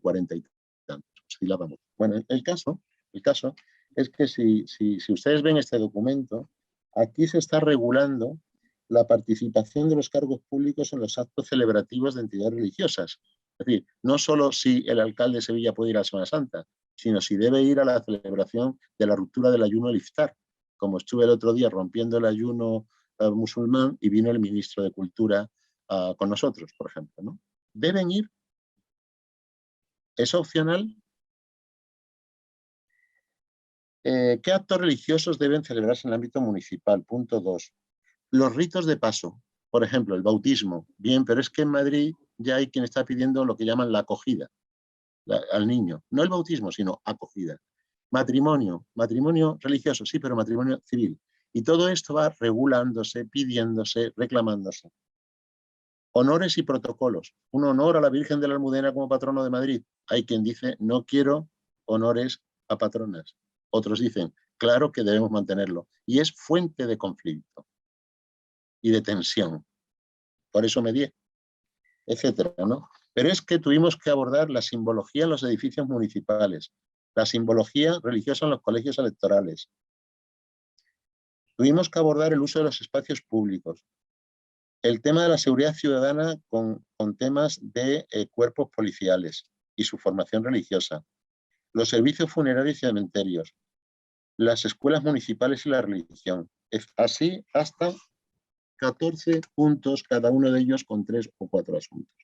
40 y tantos. Oscilaba mucho. Bueno, el caso es que si ustedes ven este documento, aquí se está regulando la participación de los cargos públicos en los actos celebrativos de entidades religiosas. Es decir, no solo si el alcalde de Sevilla puede ir a la Semana Santa, sino si debe ir a la celebración de la ruptura del ayuno del iftar, como estuve el otro día rompiendo el ayuno musulmán y vino el ministro de Cultura con nosotros, por ejemplo, ¿no? Deben ir. ¿Es opcional? ¿Qué actos religiosos deben celebrarse en el ámbito municipal? Punto 2. Los ritos de paso, por ejemplo, el bautismo. Bien, pero es que en Madrid ya hay quien está pidiendo lo que llaman la acogida al niño. No el bautismo, sino acogida. Matrimonio religioso, sí, pero matrimonio civil. Y todo esto va regulándose, pidiéndose, reclamándose. Honores y protocolos. Un honor a la Virgen de la Almudena como patrono de Madrid. Hay quien dice, no quiero honores a patronas. Otros dicen, claro que debemos mantenerlo. Y es fuente de conflicto y de tensión. Por eso medié, etcétera, ¿no? Pero es que tuvimos que abordar la simbología en los edificios municipales, la simbología religiosa en los colegios electorales. Tuvimos que abordar el uso de los espacios públicos, el tema de la seguridad ciudadana con temas de cuerpos policiales y su formación religiosa, los servicios funerarios y cementerios, las escuelas municipales y la religión. Así hasta 14 puntos, cada uno de ellos con 3 o 4 asuntos.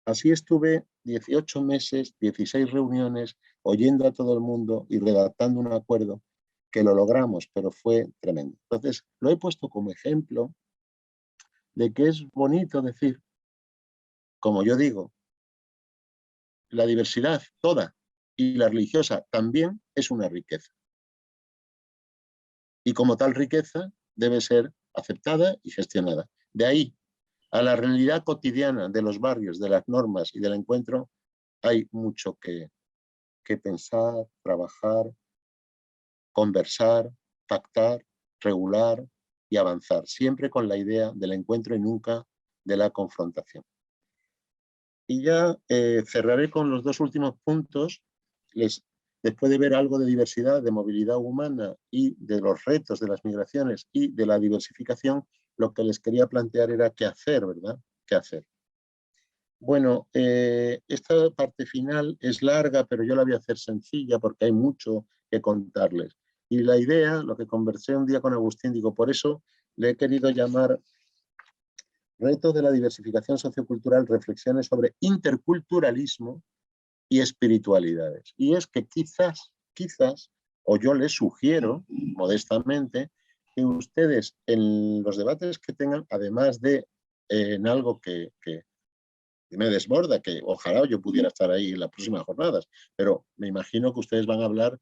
Así estuve 18 meses, 16 reuniones, oyendo a todo el mundo y redactando un acuerdo que lo logramos, pero fue tremendo. Entonces, lo he puesto como ejemplo de que es bonito decir, como yo digo, la diversidad toda y la religiosa también es una riqueza. Y como tal riqueza debe ser aceptada y gestionada. De ahí a la realidad cotidiana de los barrios, de las normas y del encuentro, hay mucho que pensar, trabajar, conversar, pactar, regular y avanzar, siempre con la idea del encuentro y nunca de la confrontación. Y ya cerraré con los 2 últimos puntos. Después de ver algo de diversidad, de movilidad humana y de los retos de las migraciones y de la diversificación, lo que les quería plantear era qué hacer, ¿verdad? ¿Qué hacer? Bueno, esta parte final es larga, pero yo la voy a hacer sencilla porque hay mucho que contarles. Y la idea, lo que conversé un día con Agustín, digo, por eso le he querido llamar Retos de la diversificación sociocultural, reflexiones sobre interculturalismo y espiritualidades. Y es que quizás, o yo les sugiero, modestamente, que ustedes en los debates que tengan, además de en algo que me desborda, que ojalá yo pudiera estar ahí en las próximas jornadas, pero me imagino que ustedes van a hablar,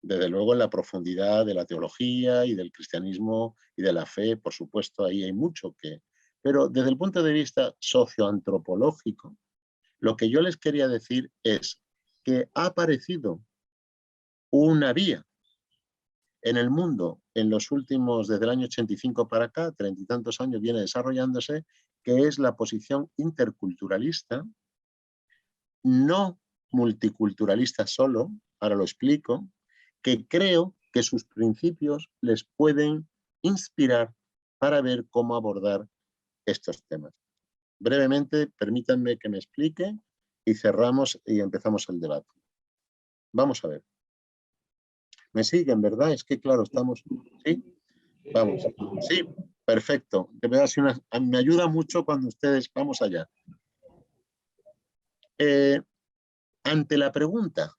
desde luego, en la profundidad de la teología y del cristianismo y de la fe, por supuesto, ahí hay mucho que... Pero desde el punto de vista socioantropológico, lo que yo les quería decir es que ha aparecido una vía en el mundo en los últimos, desde el año 85 para acá, 30 y tantos años viene desarrollándose, que es la posición interculturalista, no multiculturalista solo, ahora lo explico, que creo que sus principios les pueden inspirar para ver cómo abordar estos temas. Brevemente, permítanme que me explique y cerramos y empezamos el debate. Vamos a ver. ¿Me siguen, verdad? Es que, claro, estamos... ¿Sí? Vamos. Sí, perfecto. Me ayuda mucho cuando ustedes... Vamos allá. Ante la pregunta,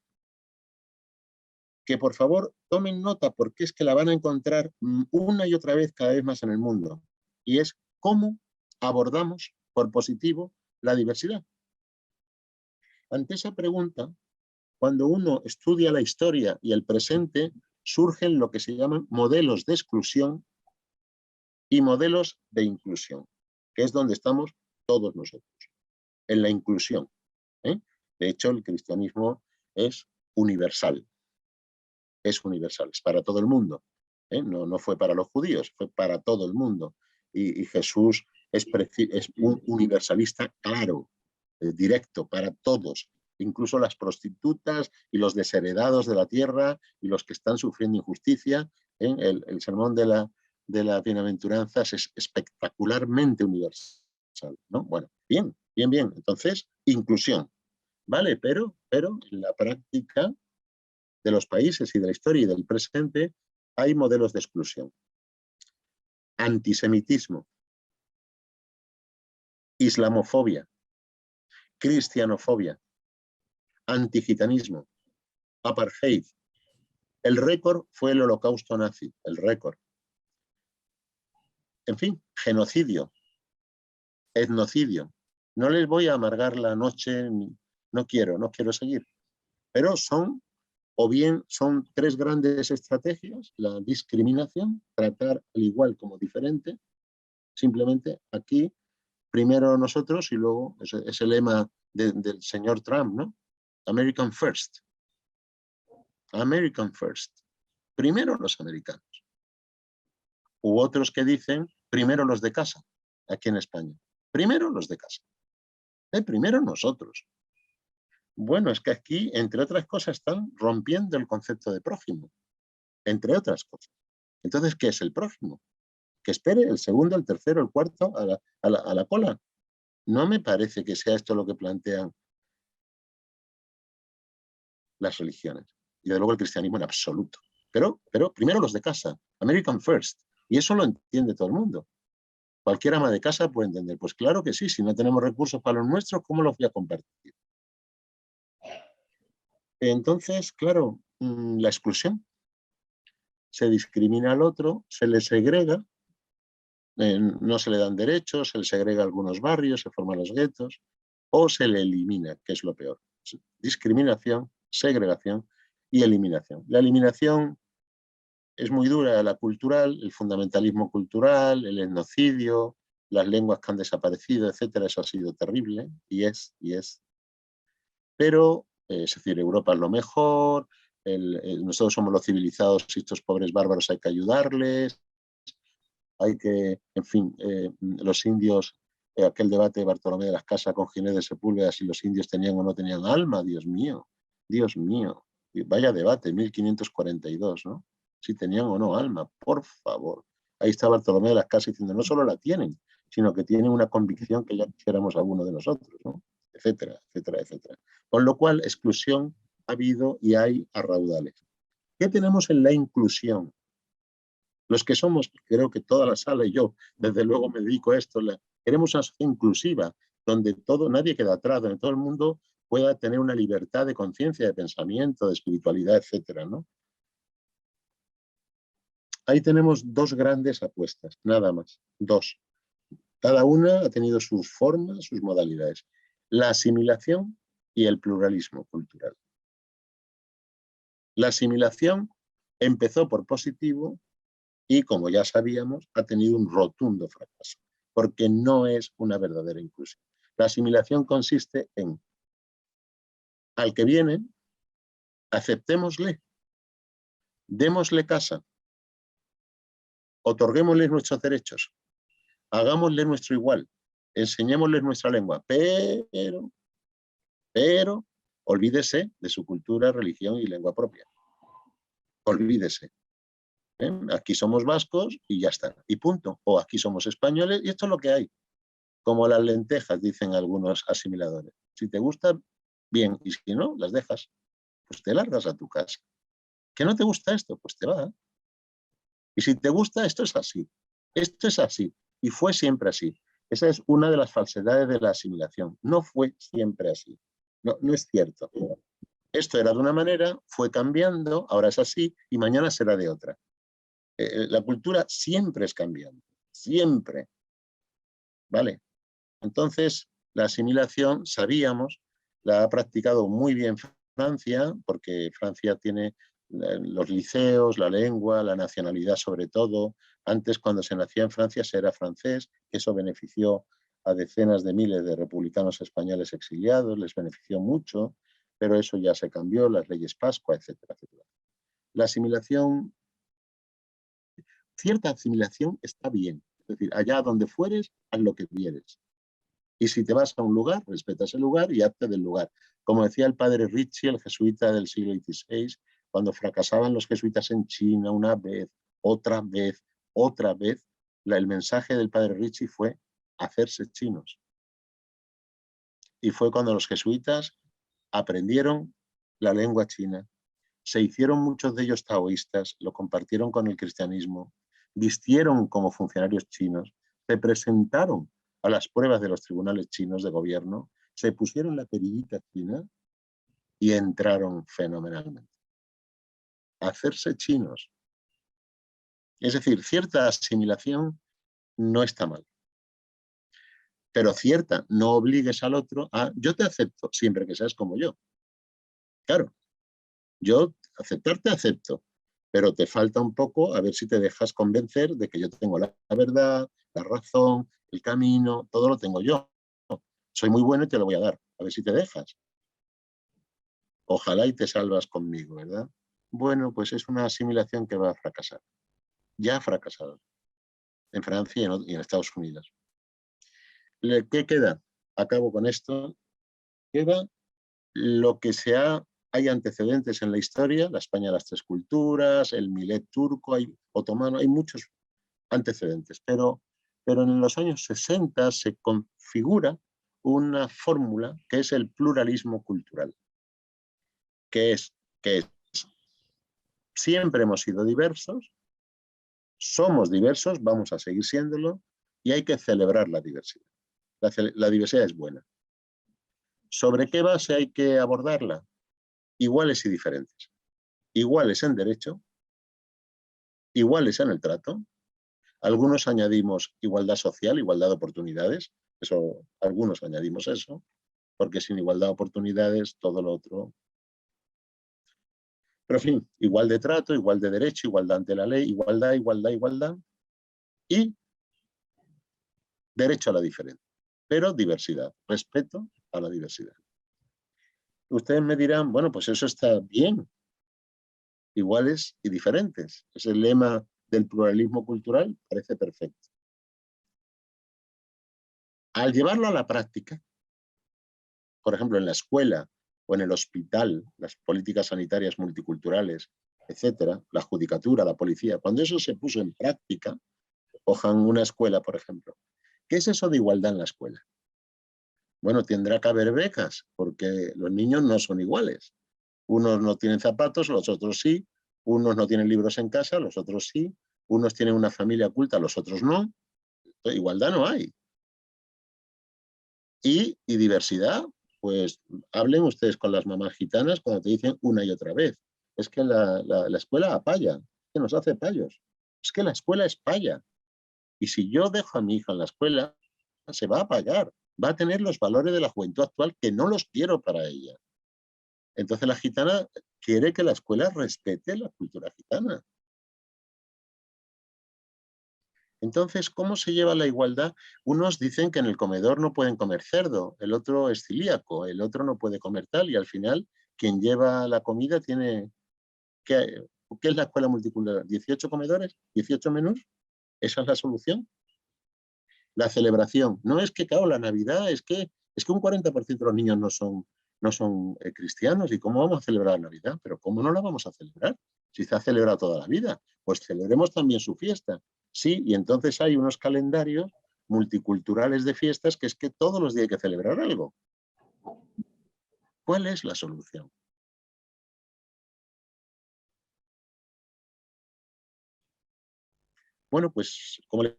que por favor tomen nota porque es que la van a encontrar una y otra vez cada vez más en el mundo, y es cómo abordamos por positivo la diversidad. Ante esa pregunta, cuando uno estudia la historia y el presente, surgen lo que se llaman modelos de exclusión y modelos de inclusión, que es donde estamos todos nosotros, en la inclusión. De hecho, el cristianismo es universal, es para todo el mundo. No fue para los judíos, fue para todo el mundo. Y Jesús es un universalista claro, directo, para todos, incluso las prostitutas y los desheredados de la tierra y los que están sufriendo injusticia. El sermón de las bienaventuranzas es espectacularmente universal, ¿no? Bueno, bien. Entonces, inclusión, ¿vale? Pero en la práctica de los países y de la historia y del presente hay modelos de exclusión. Antisemitismo, islamofobia, cristianofobia, antigitanismo, apartheid. El récord fue el holocausto nazi, el récord. En fin, genocidio, etnocidio. No les voy a amargar la noche, no quiero seguir. Pero o bien son tres grandes estrategias: la discriminación, tratar al igual como diferente, simplemente aquí, primero nosotros y luego, es el lema del señor Trump, ¿no? American First. American First. Primero los americanos. U otros que dicen, primero los de casa, aquí en España. Primero los de casa. Primero nosotros. Bueno, es que aquí, entre otras cosas, están rompiendo el concepto de prójimo. Entre otras cosas. Entonces, ¿qué es el prójimo? Que espere el segundo, el tercero, el cuarto a la cola. No me parece que sea esto lo que plantean las religiones. Y desde luego el cristianismo en absoluto. Pero primero los de casa. American First. Y eso lo entiende todo el mundo. Cualquier ama de casa puede entender. Pues claro que sí, si no tenemos recursos para los nuestros, ¿cómo los voy a compartir? Entonces, claro, la exclusión. Se discrimina al otro, se le segrega, no se le dan derechos, se le segrega a algunos barrios, se forman los guetos, o se le elimina, que es lo peor. Discriminación, segregación y eliminación. La eliminación es muy dura, la cultural, el fundamentalismo cultural, el etnocidio, las lenguas que han desaparecido, etcétera. Eso ha sido terrible y es. Pero, es decir, Europa es lo mejor, nosotros somos los civilizados y estos pobres bárbaros hay que ayudarles, hay que, en fin, los indios, aquel debate de Bartolomé de las Casas con Ginés de Sepúlveda, si los indios tenían o no tenían alma, Dios mío, vaya debate, 1542, ¿no? Si tenían o no alma, por favor. Ahí está Bartolomé de las Casas diciendo, no solo la tienen, sino que tienen una convicción que ya quisiéramos alguno de nosotros, ¿no? Etcétera. Con lo cual, exclusión ha habido y hay a raudales. ¿Qué tenemos en la inclusión? Los que somos, creo que toda la sala y yo, desde luego me dedico a esto, queremos una sociedad inclusiva, donde nadie queda atrás, donde todo el mundo pueda tener una libertad de conciencia, de pensamiento, de espiritualidad, etcétera, ¿no? Ahí tenemos dos grandes apuestas, nada más, dos. Cada una ha tenido sus formas, sus modalidades. La asimilación y el pluralismo cultural. La asimilación empezó por positivo y, como ya sabíamos, ha tenido un rotundo fracaso, porque no es una verdadera inclusión. La asimilación consiste en, al que viene, aceptémosle, démosle casa, otorguémosle nuestros derechos, hagámosle nuestro igual, enseñémosle nuestra lengua, pero olvídese de su cultura, religión y lengua propia. Olvídese. Aquí somos vascos y ya está, y punto. O aquí somos españoles y esto es lo que hay. Como las lentejas, dicen algunos asimiladores. Si te gusta, bien, y si no, las dejas. Pues te largas a tu casa. ¿Que no te gusta esto? Pues te va. Y si te gusta, esto es así. Esto es así. Y fue siempre así. Esa es una de las falsedades de la asimilación. No fue siempre así. No es cierto. Esto era de una manera, fue cambiando, ahora es así y mañana será de otra. La cultura siempre es cambiante. Siempre. ¿Vale? Entonces, la asimilación, sabíamos, la ha practicado muy bien Francia, porque Francia tiene los liceos, la lengua, la nacionalidad sobre todo. Antes, cuando se nacía en Francia, se era francés, eso benefició a decenas de miles de republicanos españoles exiliados, les benefició mucho, pero eso ya se cambió, las leyes Pascua, etcétera, etcétera. La asimilación cierta asimilación está bien. Es decir, allá donde fueres, haz lo que vieres. Y si te vas a un lugar, respeta ese lugar y hazte del lugar. Como decía el padre Ricci, el jesuita del siglo XVI, cuando fracasaban los jesuitas en China una vez, otra vez, el mensaje del padre Ricci fue hacerse chinos. Y fue cuando los jesuitas aprendieron la lengua china, se hicieron muchos de ellos taoístas, lo compartieron con el cristianismo, vistieron como funcionarios chinos, se presentaron a las pruebas de los tribunales chinos de gobierno, se pusieron la perillita china y entraron fenomenalmente. Hacerse chinos. Es decir, cierta asimilación no está mal. Pero cierta, no obligues al otro a yo te acepto siempre que seas como yo. Claro, yo aceptarte acepto, pero te falta un poco a ver si te dejas convencer de que yo tengo la verdad, la razón, el camino, todo lo tengo yo. Soy muy bueno y te lo voy a dar, a ver si te dejas. Ojalá y te salvas conmigo, ¿verdad? Bueno, pues es una asimilación que va a fracasar. Ya ha fracasado en Francia y en Estados Unidos. ¿Qué queda? Acabo con esto. Queda lo que hay antecedentes en la historia, la España de las tres culturas, el Milet turco, otomano, hay muchos antecedentes, pero en los años 60 se configura una fórmula que es el pluralismo cultural, que es siempre hemos sido diversos, somos diversos, vamos a seguir siéndolo, y hay que celebrar la diversidad. La diversidad es buena. ¿Sobre qué base hay que abordarla? Iguales y diferentes. Iguales en derecho, iguales en el trato. Algunos añadimos igualdad social, igualdad de oportunidades. Algunos añadimos eso, porque sin igualdad de oportunidades, todo lo otro. Pero en fin, igual de trato, igual de derecho, igualdad ante la ley, igualdad, igualdad, igualdad. Y derecho a la diferencia, pero diversidad, respeto a la diversidad. Ustedes me dirán, bueno, pues eso está bien, iguales y diferentes. Es el lema del pluralismo cultural, parece perfecto. Al llevarlo a la práctica, por ejemplo, en la escuela o en el hospital, las políticas sanitarias multiculturales, etcétera, la judicatura, la policía, cuando eso se puso en práctica, cojan una escuela, por ejemplo. ¿Qué es eso de igualdad en la escuela? Bueno, tendrá que haber becas, porque los niños no son iguales. Unos no tienen zapatos, los otros sí. Unos no tienen libros en casa, los otros sí. Unos tienen una familia culta, los otros no. Igualdad no hay. Y diversidad, pues hablen ustedes con las mamás gitanas cuando te dicen una y otra vez. Es que la escuela apaya, que nos hace payos. Es que la escuela es paya. Y si yo dejo a mi hija en la escuela, se va a pagar. Va a tener los valores de la juventud actual que no los quiero para ella. Entonces la gitana quiere que la escuela respete la cultura gitana. Entonces, ¿cómo se lleva la igualdad? Unos dicen que en el comedor no pueden comer cerdo, el otro es celíaco, el otro no puede comer tal, y al final quien lleva la comida tiene... ¿Qué es la escuela multicultural? ¿18 comedores? ¿18 menús? ¿Esa es la solución? La celebración. No es que, claro, la Navidad es que un 40% de los niños no son cristianos. ¿Y cómo vamos a celebrar la Navidad? Pero ¿cómo no la vamos a celebrar? Si se ha celebrado toda la vida. Pues celebremos también su fiesta. Sí, y entonces hay unos calendarios multiculturales de fiestas que es que todos los días hay que celebrar algo. ¿Cuál es la solución? Bueno, pues como les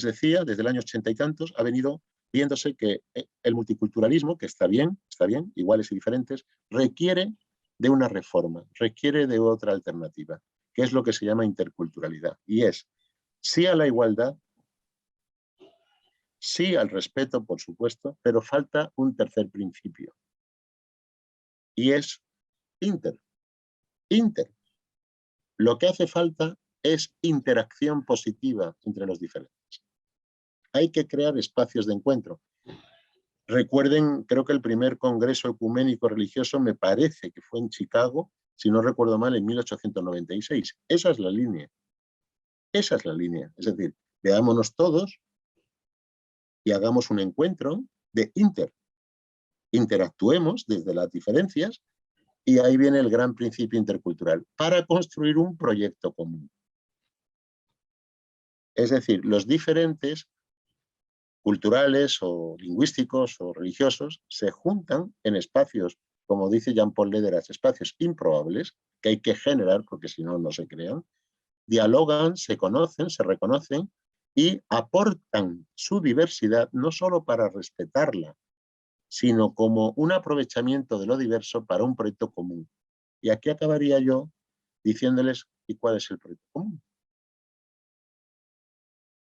decía, desde el año 80 y tantos ha venido viéndose que el multiculturalismo, que está bien, iguales y diferentes, requiere de una reforma, requiere de otra alternativa, que es lo que se llama interculturalidad. Y es sí a la igualdad, sí al respeto, por supuesto, pero falta un tercer principio. Y es inter. Lo que hace falta es interacción positiva entre los diferentes. Hay que crear espacios de encuentro. Recuerden, creo que el primer congreso ecuménico religioso me parece que fue en Chicago, si no recuerdo mal, en 1896. Esa es la línea. Esa es la línea. Es decir, veámonos todos y hagamos un encuentro de interactuemos desde las diferencias y ahí viene el gran principio intercultural, para construir un proyecto común. Es decir, los diferentes culturales o lingüísticos o religiosos se juntan en espacios, como dice Jean-Paul Lederach, espacios improbables, que hay que generar porque si no, no se crean, dialogan, se conocen, se reconocen y aportan su diversidad no solo para respetarla, sino como un aprovechamiento de lo diverso para un proyecto común. Y aquí acabaría yo diciéndoles, ¿y cuál es el proyecto común?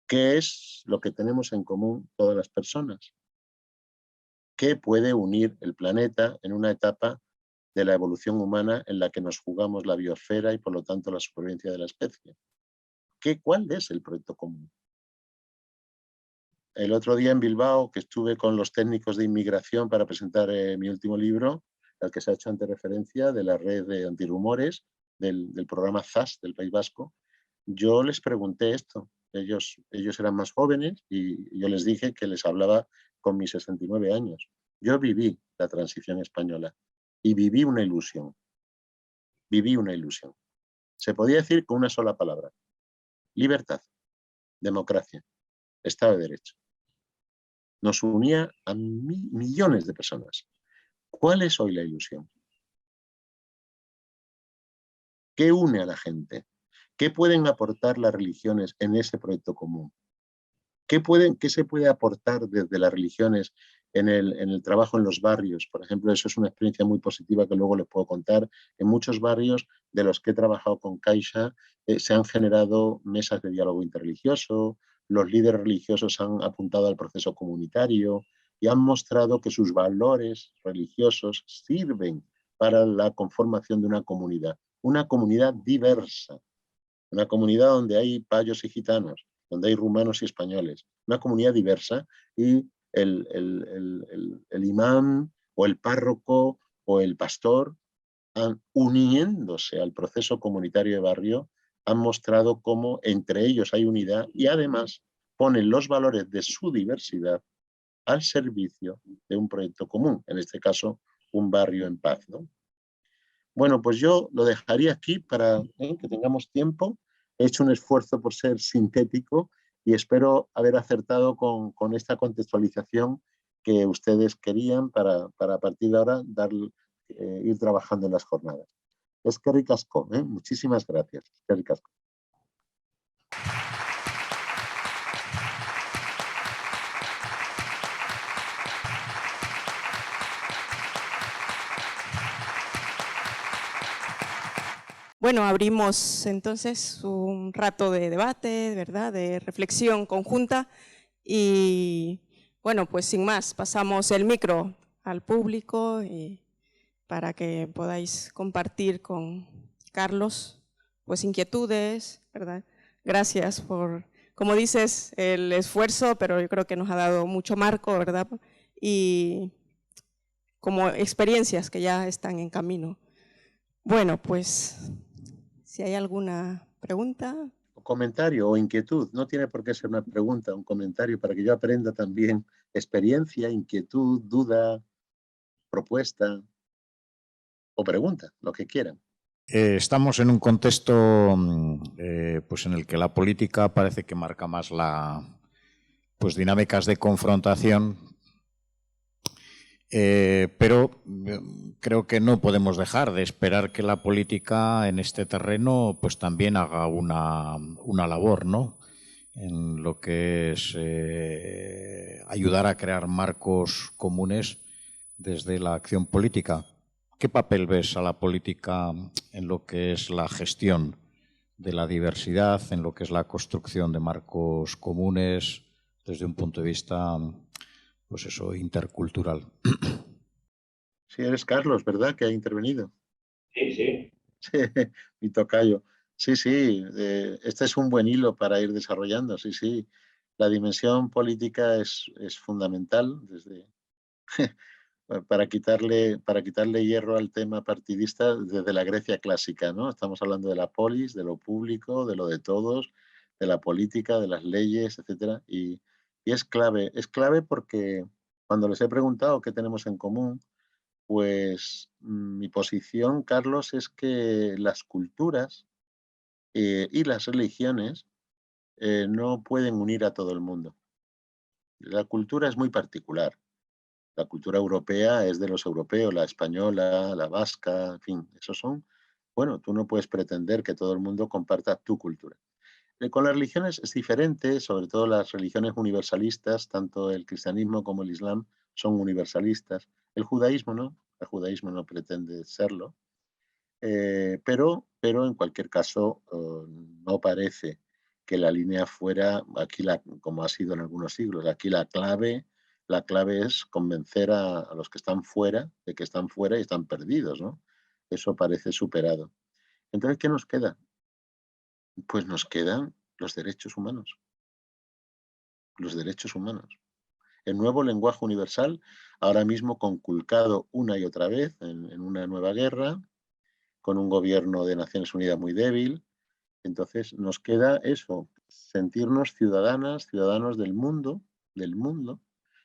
¿Qué es lo que tenemos en común todas las personas? ¿Qué puede unir el planeta en una etapa de la evolución humana en la que nos jugamos la biosfera y por lo tanto la supervivencia de la especie? ¿Cuál es el proyecto común? El otro día en Bilbao, que estuve con los técnicos de inmigración para presentar mi último libro, al que se ha hecho antes referencia, de la red de antirrumores, del programa ZAS del País Vasco, yo les pregunté esto. Ellos eran más jóvenes y yo les dije que les hablaba con mis 69 años. Yo viví la transición española y viví una ilusión. Viví una ilusión. Se podía decir con una sola palabra. Libertad, democracia, Estado de Derecho. Nos unía a millones de personas. ¿Cuál es hoy la ilusión? ¿Qué une a la gente? ¿Qué pueden aportar las religiones en ese proyecto común? ¿Qué se puede aportar desde las religiones en el trabajo en los barrios? Por ejemplo, eso es una experiencia muy positiva que luego les puedo contar. En muchos barrios de los que he trabajado con Caixa se han generado mesas de diálogo interreligioso, los líderes religiosos han apuntado al proceso comunitario y han mostrado que sus valores religiosos sirven para la conformación de una comunidad diversa, una comunidad donde hay payos y gitanos, donde hay rumanos y españoles, una comunidad diversa y el imán o el párroco o el pastor, uniéndose al proceso comunitario de barrio, han mostrado cómo entre ellos hay unidad y además ponen los valores de su diversidad al servicio de un proyecto común, en este caso un barrio en paz, ¿no? Bueno, pues yo lo dejaría aquí para que tengamos tiempo. He hecho un esfuerzo por ser sintético y espero haber acertado con esta contextualización que ustedes querían para a partir de ahora ir trabajando en las jornadas. Eskerrik asko, muchísimas gracias. Eskerrik asko. Bueno, abrimos entonces un rato de debate, ¿verdad?, de reflexión conjunta y bueno, pues sin más, pasamos el micro al público para que podáis compartir con Carlos pues inquietudes, ¿verdad? Gracias por, como dices, el esfuerzo, pero yo creo que nos ha dado mucho marco, ¿verdad? Y como experiencias que ya están en camino. Bueno, pues si hay alguna pregunta. Comentario o inquietud, no tiene por qué ser una pregunta, un comentario, para que yo aprenda también experiencia, inquietud, duda, propuesta o pregunta, lo que quieran. Estamos en un contexto pues en el que la política parece que marca más pues dinámicas de confrontación, pero creo que no podemos dejar de esperar que la política en este terreno pues también haga una labor, ¿no?, en lo que es ayudar a crear marcos comunes desde la acción política. ¿Qué papel ves a la política en lo que es la gestión de la diversidad, en lo que es la construcción de marcos comunes desde un punto de vista, pues eso, intercultural? Sí, eres Carlos, ¿verdad?, que ha intervenido. Sí, sí. Sí, mi tocayo. Sí, sí, este es un buen hilo para ir desarrollando, sí, sí. La dimensión política es fundamental para quitarle hierro al tema partidista desde la Grecia clásica, ¿no? Estamos hablando de la polis, de lo público, de lo de todos, la política, de las leyes, etcétera. Y es clave porque cuando les he preguntado qué tenemos en común, pues mi posición, Carlos, es que las culturas y las religiones no pueden unir a todo el mundo. La cultura es muy particular. La cultura europea es de los europeos, la española, la vasca, en fin, esos son, bueno, tú no puedes pretender que todo el mundo comparta tu cultura. Con las religiones es diferente, sobre todo las religiones universalistas, tanto el cristianismo como el islam son universalistas. El judaísmo no pretende serlo, pero en cualquier caso no parece que la línea fuera, aquí como ha sido en algunos siglos, aquí la clave es convencer a los que están fuera de que están fuera y están perdidos, ¿no? Eso parece superado. Entonces, ¿qué nos queda? Pues nos quedan los derechos humanos. Los derechos humanos. El nuevo lenguaje universal, ahora mismo conculcado una y otra vez en una nueva guerra, con un gobierno de Naciones Unidas muy débil. Entonces nos queda eso, sentirnos ciudadanas, ciudadanos del mundo,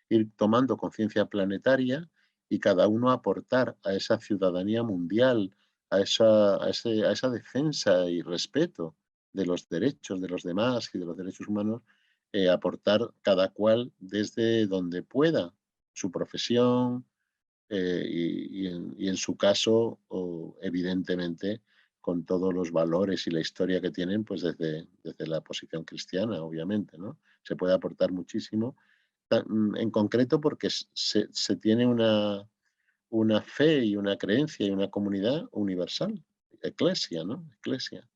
ir tomando conciencia planetaria y cada uno aportar a esa ciudadanía mundial, a esa defensa y respeto de los derechos de los demás y de los derechos humanos, aportar cada cual desde donde pueda, su profesión, y en su caso, evidentemente, con todos los valores y la historia que tienen, pues desde la posición cristiana, obviamente, ¿no? Se puede aportar muchísimo, en concreto porque se tiene una fe y una creencia y una comunidad universal, eclesia, ¿no? Eclesia,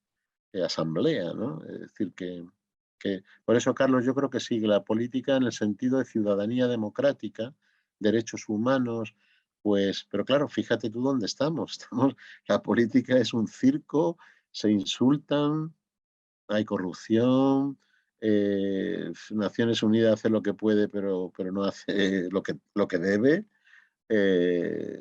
asamblea, ¿no? Es decir, que por eso, Carlos, yo creo que sigue la política en el sentido de ciudadanía democrática, derechos humanos, pues, pero claro, fíjate tú dónde estamos. La política es un circo, se insultan, hay corrupción, Naciones Unidas hace lo que puede, pero no hace lo que debe. Eh,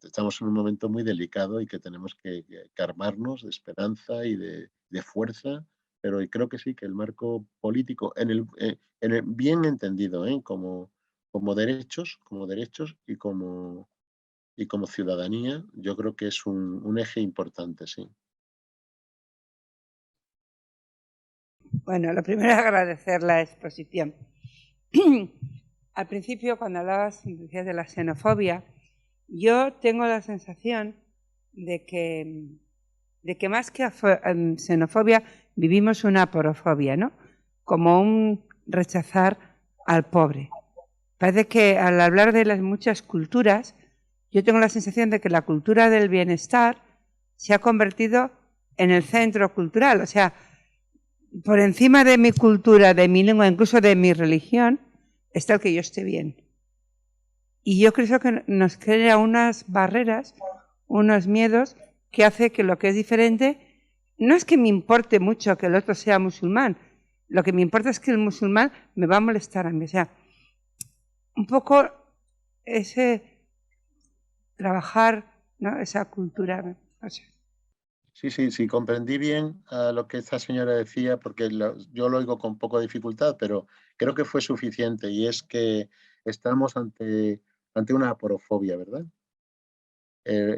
Estamos en un momento muy delicado y que tenemos que armarnos de esperanza y de fuerza, pero creo que sí, que el marco político, en el bien entendido, como derechos y como ciudadanía, yo creo que es un eje importante, sí. Bueno, lo primero es agradecer la exposición. Al principio, cuando hablabas decías de la xenofobia, yo tengo la sensación de que más que xenofobia vivimos una aporofobia, ¿no? Como un rechazar al pobre. Parece que al hablar de las muchas culturas, yo tengo la sensación de que la cultura del bienestar se ha convertido en el centro cultural. O sea, por encima de mi cultura, de mi lengua, incluso de mi religión, está el que yo esté bien. Y yo creo que nos crea unas barreras, unos miedos, que hace que lo que es diferente, no es que me importe mucho que el otro sea musulmán, lo que me importa es que el musulmán me va a molestar a mí. O sea, un poco ese trabajar, ¿no? Esa cultura. O sea. Sí, comprendí bien lo que esta señora decía, porque yo lo oigo con poco dificultad, pero creo que fue suficiente, y es que estamos ante una aporofobia, ¿verdad?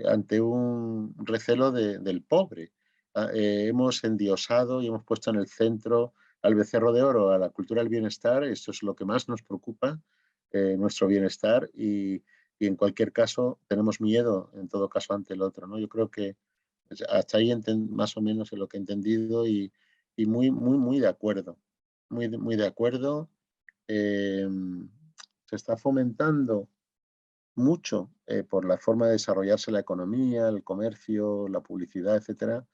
Ante un recelo del pobre. Hemos endiosado y hemos puesto en el centro al becerro de oro, a la cultura del bienestar. Esto es lo que más nos preocupa, nuestro bienestar, y en cualquier caso tenemos miedo, en todo caso, ante el otro, ¿no? Yo creo que hasta ahí más o menos es lo que he entendido, y muy de acuerdo. Muy de acuerdo. Se está fomentando mucho por la forma de desarrollarse la economía, el comercio, la publicidad, etcétera.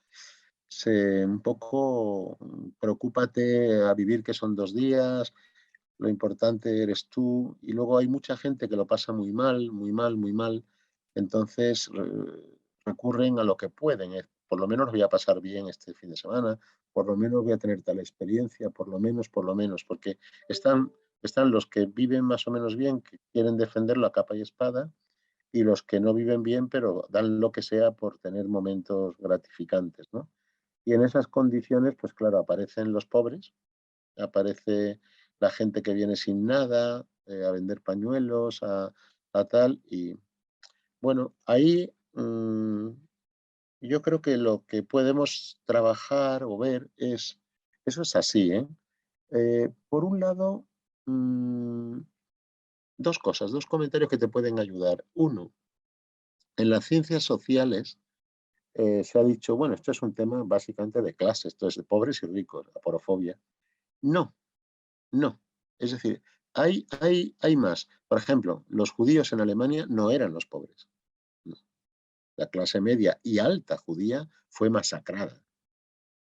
Un poco preocúpate a vivir, que son 2 días, lo importante eres tú, y luego hay mucha gente que lo pasa muy mal, muy mal, muy mal. Entonces recurren a lo que pueden. Por lo menos voy a pasar bien este fin de semana, por lo menos voy a tener tal experiencia, por lo menos, porque están los que viven más o menos bien, que quieren defenderlo a capa y espada, y los que no viven bien, pero dan lo que sea por tener momentos gratificantes, ¿no? Y en esas condiciones, pues claro, aparecen los pobres, aparece la gente que viene sin nada, a vender pañuelos, a tal. Y bueno, ahí yo creo que lo que podemos trabajar o ver es, eso es así, ¿eh? Por un lado, dos cosas, dos comentarios que te pueden ayudar. Uno, en las ciencias sociales se ha dicho, bueno, esto es un tema básicamente de clase, esto es de pobres y ricos, aporofobia. No, no. Es decir, hay más. Por ejemplo, los judíos en Alemania no eran los pobres. No. La clase media y alta judía fue masacrada.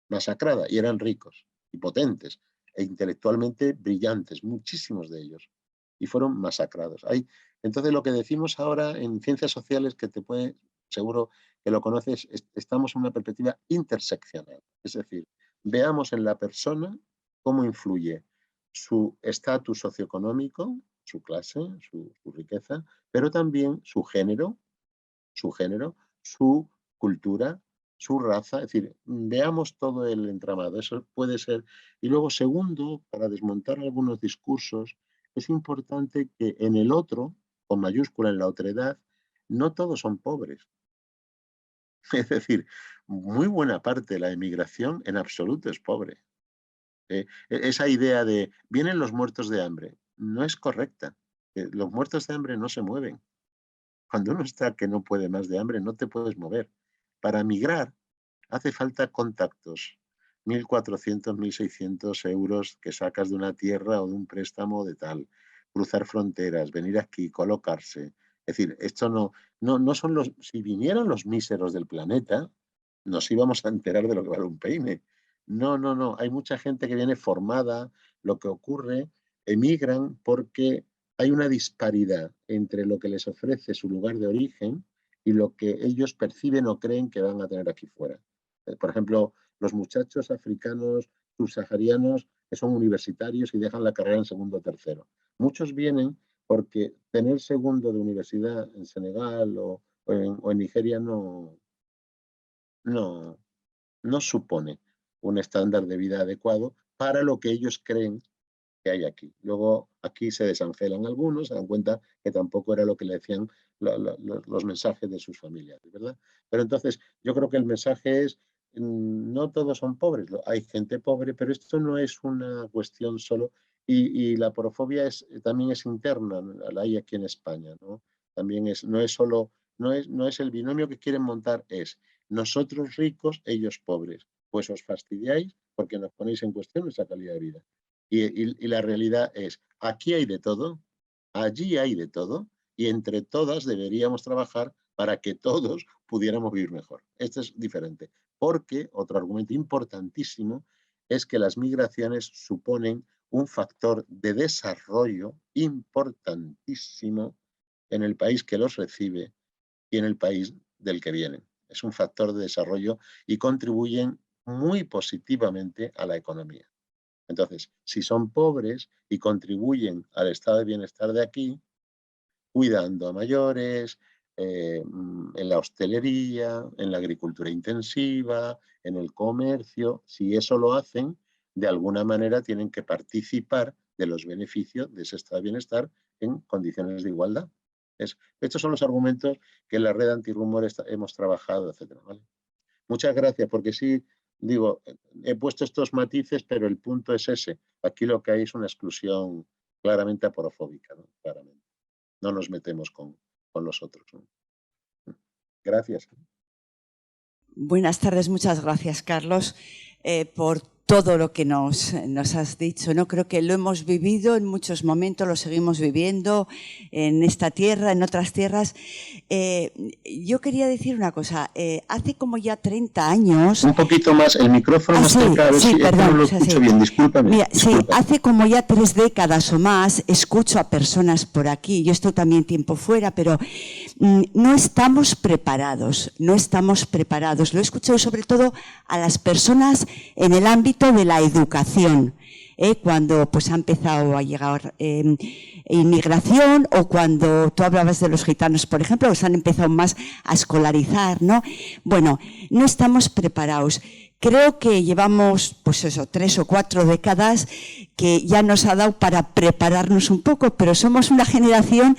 Masacrada, y eran ricos y potentes e intelectualmente brillantes, muchísimos de ellos, y fueron masacrados. Entonces, lo que decimos ahora en ciencias sociales, que te puede, seguro que lo conoces, estamos en una perspectiva interseccional. Es decir, veamos en la persona cómo influye su estatus socioeconómico, su clase, su riqueza, pero también su género, su cultura, su raza. Es decir, veamos todo el entramado. Eso puede ser. Y luego, segundo, para desmontar algunos discursos, es importante que en el otro, con mayúscula en la otredad, no todos son pobres. Es decir, muy buena parte de la emigración en absoluto es pobre. Esa idea de vienen los muertos de hambre no es correcta. Los muertos de hambre no se mueven. Cuando uno está que no puede más de hambre, no te puedes mover. Para migrar hace falta contactos. 1.400, 1.600 euros que sacas de una tierra o de un préstamo de tal. Cruzar fronteras, venir aquí, colocarse. Es decir, esto no son los... Si vinieran los míseros del planeta, nos íbamos a enterar de lo que vale un peine. No. Hay mucha gente que viene formada. Lo que ocurre, emigran porque hay una disparidad entre lo que les ofrece su lugar de origen y lo que ellos perciben o creen que van a tener aquí fuera. Por ejemplo, los muchachos africanos subsaharianos que son universitarios y dejan la carrera en segundo o tercero. Muchos vienen porque tener segundo de universidad en Senegal o en Nigeria no supone un estándar de vida adecuado para lo que ellos creen que hay aquí. Luego aquí se desangelan algunos, se dan cuenta que tampoco era lo que le decían los mensajes de sus familiares, ¿verdad? Pero entonces yo creo que el mensaje es, no todos son pobres, hay gente pobre, pero esto no es una cuestión solo, y la porofobia también es interna, la hay aquí en España, ¿no? También no es el binomio que quieren montar, es nosotros ricos, ellos pobres. Pues os fastidiáis porque nos ponéis en cuestión nuestra calidad de vida. Y la realidad es, aquí hay de todo, allí hay de todo, y entre todas deberíamos trabajar para que todos pudiéramos vivir mejor. Esto es diferente, porque otro argumento importantísimo es que las migraciones suponen un factor de desarrollo importantísimo en el país que los recibe y en el país del que vienen. Es un factor de desarrollo y contribuyen muy positivamente a la economía. Entonces, si son pobres y contribuyen al estado de bienestar de aquí, cuidando a mayores, en la hostelería, en la agricultura intensiva, en el comercio, si eso lo hacen, de alguna manera tienen que participar de los beneficios de ese estado de bienestar en condiciones de igualdad. Estos son los argumentos que en la red antirrumor hemos trabajado, etc. ¿Vale? Muchas gracias, porque sí, digo, he puesto estos matices, pero el punto es ese. Aquí lo que hay es una exclusión claramente aporofóbica, ¿no? Claramente. No nos metemos con los otros, ¿no? Gracias. Buenas tardes, muchas gracias, Carlos, por todo lo que nos has dicho, ¿no? Creo que lo hemos vivido en muchos momentos, lo seguimos viviendo en esta tierra, en otras tierras. Yo quería decir una cosa. Hace como ya 30 años... Un poquito más, el micrófono más cerca, a ver si perdón, no lo escucho bien, discúlpame. Mira, sí, hace como ya 3 décadas o más escucho a personas por aquí, yo estoy también tiempo fuera, pero no estamos preparados. Lo he escuchado sobre todo a las personas en el ámbito de la educación, cuando pues ha empezado a llegar inmigración, o cuando tú hablabas de los gitanos, por ejemplo, que se han empezado más a escolarizar, ¿no? Bueno, no estamos preparados. creo que llevamos, pues eso, 3 o 4 décadas que ya nos ha dado para prepararnos un poco, pero somos una generación,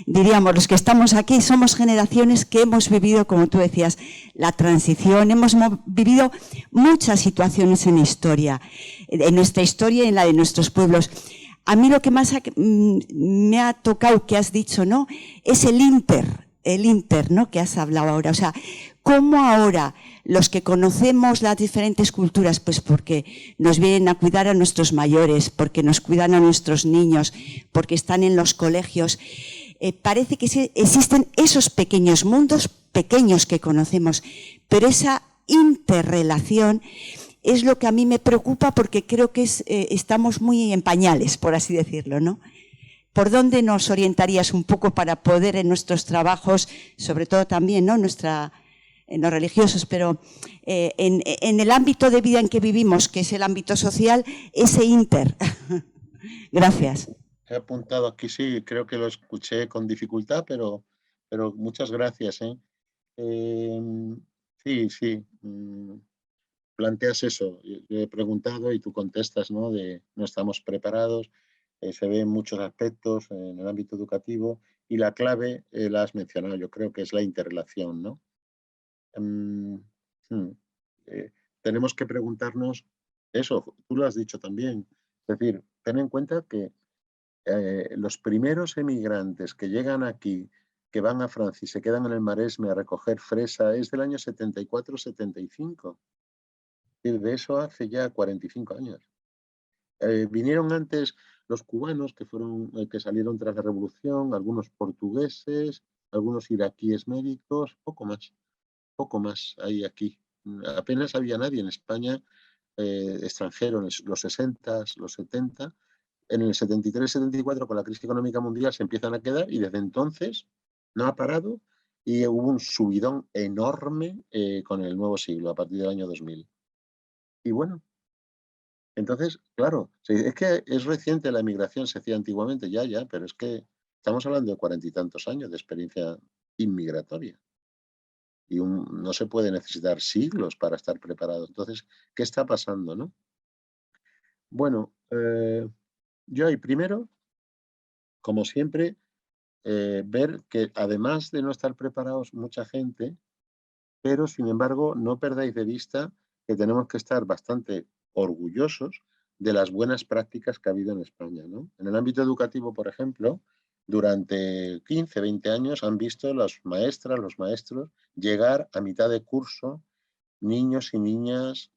diríamos, los que estamos aquí, somos generaciones que hemos vivido, como tú decías, la transición, hemos vivido muchas situaciones en nuestra historia y en la de nuestros pueblos. A mí lo que más me ha tocado, que has dicho, ¿no?, es el Inter, ¿no?, que has hablado ahora. O sea, cómo ahora los que conocemos las diferentes culturas, pues porque nos vienen a cuidar a nuestros mayores, porque nos cuidan a nuestros niños, porque están en los colegios, parece que existen esos pequeños mundos, pequeños que conocemos, pero esa interrelación es lo que a mí me preocupa, porque creo que estamos muy en pañales, por así decirlo, ¿no? ¿Por dónde nos orientarías un poco para poder en nuestros trabajos, sobre todo también, ¿no?, en los religiosos, pero en el ámbito de vida en que vivimos, que es el ámbito social, ese Inter? Gracias. He apuntado aquí, sí, creo que lo escuché con dificultad, pero muchas gracias. Sí, planteas eso. Yo he preguntado y tú contestas, ¿no?, de no estamos preparados. Se ve en muchos aspectos en el ámbito educativo y la clave la has mencionado, yo creo que es la interrelación, ¿no? Mm, mm, Tenemos que preguntarnos eso, tú lo has dicho también. Es decir, ten en cuenta que los primeros emigrantes que llegan aquí, que van a Francia y se quedan en el Maresme a recoger fresa, es del año 74-75. De eso hace ya 45 años. Vinieron antes los cubanos, que salieron tras la revolución, algunos portugueses, algunos iraquíes médicos, poco más hay aquí. Apenas había nadie en España extranjero en los 60, los 70. En el 73-74, con la crisis económica mundial, se empiezan a quedar y desde entonces no ha parado y hubo un subidón enorme con el nuevo siglo, a partir del año 2000. Y bueno, entonces, claro, es que es reciente la emigración, se hacía antiguamente, ya, pero es que estamos hablando de 40 y tantos años de experiencia inmigratoria. Y no se puede necesitar siglos para estar preparado. Entonces, ¿qué está pasando, no? Bueno, yo ahí primero, como siempre, ver que además de no estar preparados mucha gente, pero sin embargo no perdáis de vista que tenemos que estar bastante orgullosos de las buenas prácticas que ha habido en España, ¿no? En el ámbito educativo, por ejemplo, durante 15, 20 años han visto las maestras, los maestros, llegar a mitad de curso niños y niñas